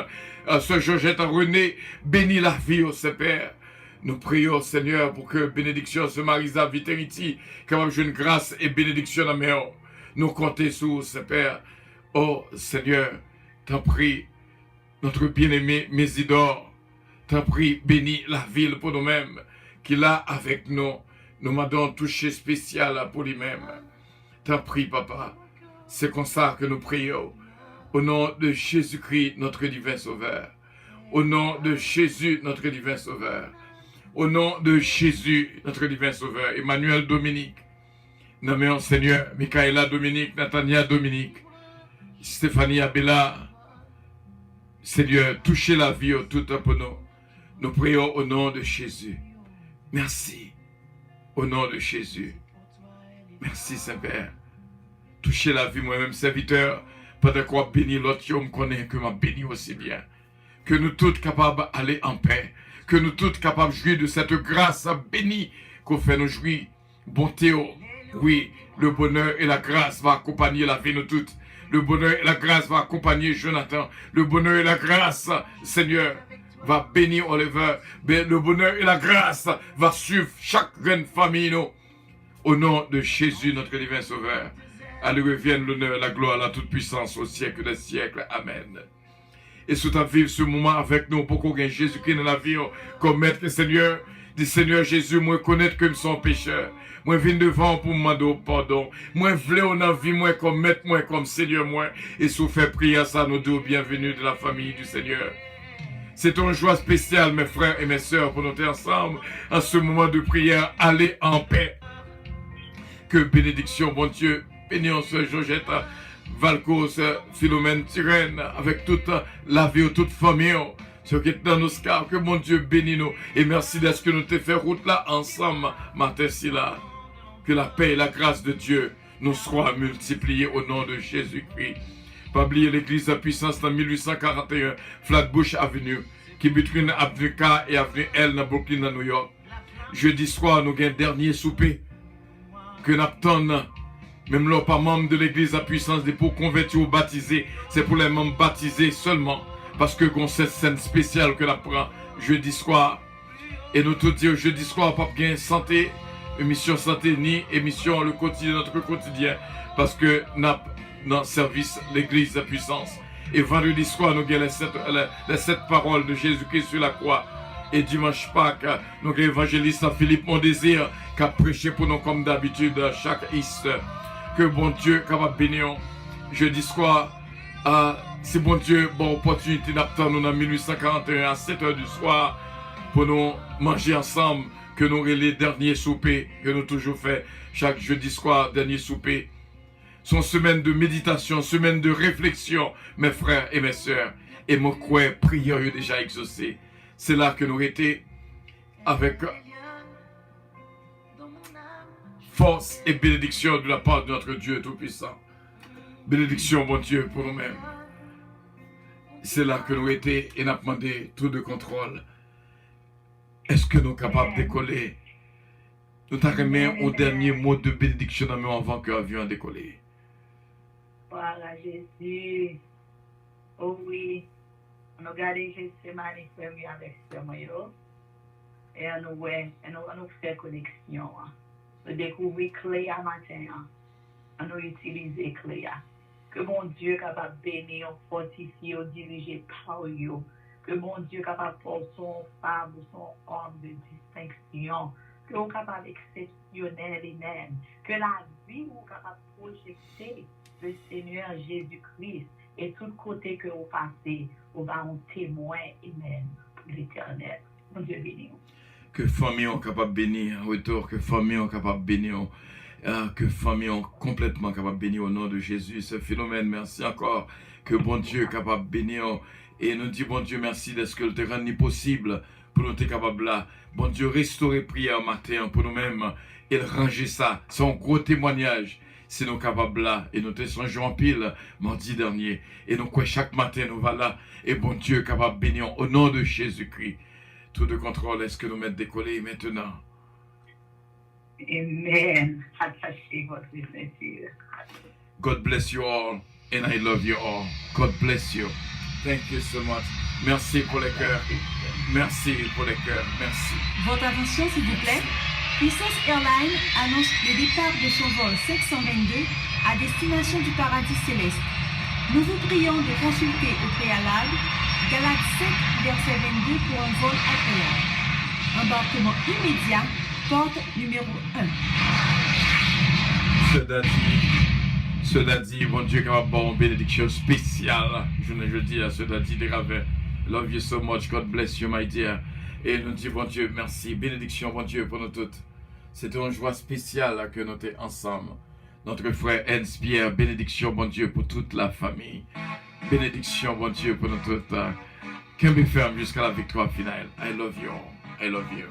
[SPEAKER 2] ce Georgette René, bénis la vie, au Père. Nous prions, Seigneur, pour que bénédiction se Marisa Viteriti, capable de jeune grâce et bénédiction la mère. Nous comptons sur ce Père. Oh Seigneur, t'en prie, notre bien-aimé Mésidor, t'en prie, bénis la ville pour nous-mêmes, qu'il a avec nous. Nous m'avons touché spécial pour lui-même. T'en prie, Papa. C'est comme ça que nous prions. Au nom de Jésus-Christ, notre divin Sauveur. Au nom de Jésus, notre divin Sauveur. Au nom de Jésus, notre divin Sauveur. Emmanuel Dominique. Nommé Seigneur, Michaela Dominique, Nathania Dominique, Stéphanie Abella. Seigneur, touchez la vie tout pour nous. Nous prions au nom de Jésus. Merci. Au nom de Jésus. Merci, Saint-Père. Touchez la vie, moi-même, serviteur, pendant qu'on bénit l'autre, je me connais que m'a béni aussi bien. Que nous tous capables d'aller en paix. Que nous tous capables de jouir de cette grâce bénie qu'on fait nous jouir. Bonté, oui, le bonheur et la grâce vont accompagner la vie de nous toutes. Le bonheur et la grâce vont accompagner Jonathan. Le bonheur et la grâce, Seigneur, va bénir Oliver. Le bonheur et la grâce va suivre chaque grande famille, nous. Au nom de Jésus, notre divin Sauveur, à lui revienne l'honneur, la gloire, la toute-puissance au siècle des siècles. Amen. Et sous ta vivre ce moment avec nous, pour qu'on gagne Jésus-Christ dans la vie, comme maître Seigneur, dis Seigneur Jésus, moi connaître que je suis pécheur. Moi viens devant pour me demander pardon. Moi voulais en la vie, moi comme maître, moi comme Seigneur, moi. Et sous fait prier ça, nous deux bienvenus de la famille du Seigneur. C'est une joie spéciale, mes frères et mes sœurs, pour nous être ensemble en ce moment de prière. Allez en paix. Que bénédiction, bon Dieu, bénisse Georgette, Valcos, Philomène, Tyrène, avec toute la vie, toute famille, ce qui est dans nos cas, que mon Dieu bénisse nous. Et merci d'être que nous te fait route là ensemble, matin-ci là. Que la paix et la grâce de Dieu nous soient multipliées au nom de Jésus-Christ. Pas oublier l'église de puissance dans 1841, Flatbush Avenue, qui between Avenue K et Avenue L dans Brooklyn, dans New York. Jeudi soir, nous avons un dernier souper. Que nous attendons, même là, pas membre de l'église à puissance, des pour convertir ou baptiser, c'est pour les membres baptisés seulement, parce que qu'on cette scène spéciale que nous prenons jeudi soir. Et nous tout dire jeudi soir, pas bien santé, émission santé, ni émission le quotidien, notre quotidien, parce que nous avons dans service l'église à puissance. Et vendredi soir, nous avons les sept paroles de Jésus-Christ sur la croix. Et dimanche Pâques, nous avons l'évangéliste Philippe Mondésir qui a prêché pour nous comme d'habitude chaque Easter. Que bon Dieu capable de bénir. Jeudi soir, c'est bon Dieu, bonne opportunité d'attendre nous en 1841 à 7 h du soir pour nous manger ensemble, que nous ayons les derniers soupers que nous toujours fait chaque jeudi soir, dernier souper. Son semaine de méditation, semaine de réflexion, mes frères et mes sœurs. Et mon croix, prière déjà exaucée. C'est là que nous étions avec force et bénédiction de la part de notre Dieu Tout-Puissant. Bénédiction, mon Dieu, pour nous-mêmes. C'est là que nous étions et nous avons demandé tout de contrôle. Est-ce que nous sommes capables de décoller? Nous t'arrêtons au dernier mot de bénédiction avant que l'avion décolle.
[SPEAKER 3] Voilà, Jésus. Oh oui. On a gardé Gethsemane fermé avec ce moyen. Et on nous fait connexion. On découvre clé à matin. On nous utilise clé. Que mon Dieu capable de bénir, fortifier, diriger par eux. Que mon Dieu capable de faire son femme ou son homme de distinction. Que vous capable d'exceptionnel lui-même. Que la vie vous capable de projeter le Seigneur Jésus-Christ. Et tout côté que vous passez, vous va un témoin humain pour l'éternel. Mon Dieu béni.
[SPEAKER 2] Que famille est capable de bénir en retour, que famille est capable de bénir, que famille est complètement capable de bénir au nom de Jésus. Ce phénomène, merci encore, que bon Dieu est capable de bénir. Et nous disons, bon Dieu, merci de ce que le terrain est possible pour nous être capables là. Bon Dieu, restaurer prière matin pour nous-mêmes et ranger ça. C'est un gros témoignage. Si nous sommes capables là, et nous te songeons en pile mardi dernier, et nous quoi chaque matin nous va là, et bon Dieu est capable de bénir au nom de Jésus-Christ. Tout de contrôle, est-ce que nous mettons décoller maintenant?
[SPEAKER 3] Amen. Attachez votre ceinture.
[SPEAKER 2] God bless you all, and I love you all. God bless you. Thank you so much. Merci pour les cœurs. Merci pour les cœurs. Merci.
[SPEAKER 5] Votre attention, s'il vous plaît. Puissance Airlines annonce le départ de son vol 522 à destination du paradis céleste. Nous vous prions de consulter au préalable Galates 5, verset 22 pour un vol agréable. Embarquement immédiat, porte numéro 1.
[SPEAKER 2] Cela dit, bon Dieu, capable de une bénédiction spéciale. Je dis à cela dit des ravins. Love you so much. God bless you, my dear. Et nous disons, bon Dieu, merci. Bénédiction, bon Dieu, pour nous toutes. C'est une joie spéciale que nous sommes ensemble. Notre frère Hans Pierre, bénédiction, bon Dieu, pour toute la famille. Bénédiction, bon Dieu, pour nous toutes. Qu'un be ferme jusqu'à la victoire finale. I love you all. I love you.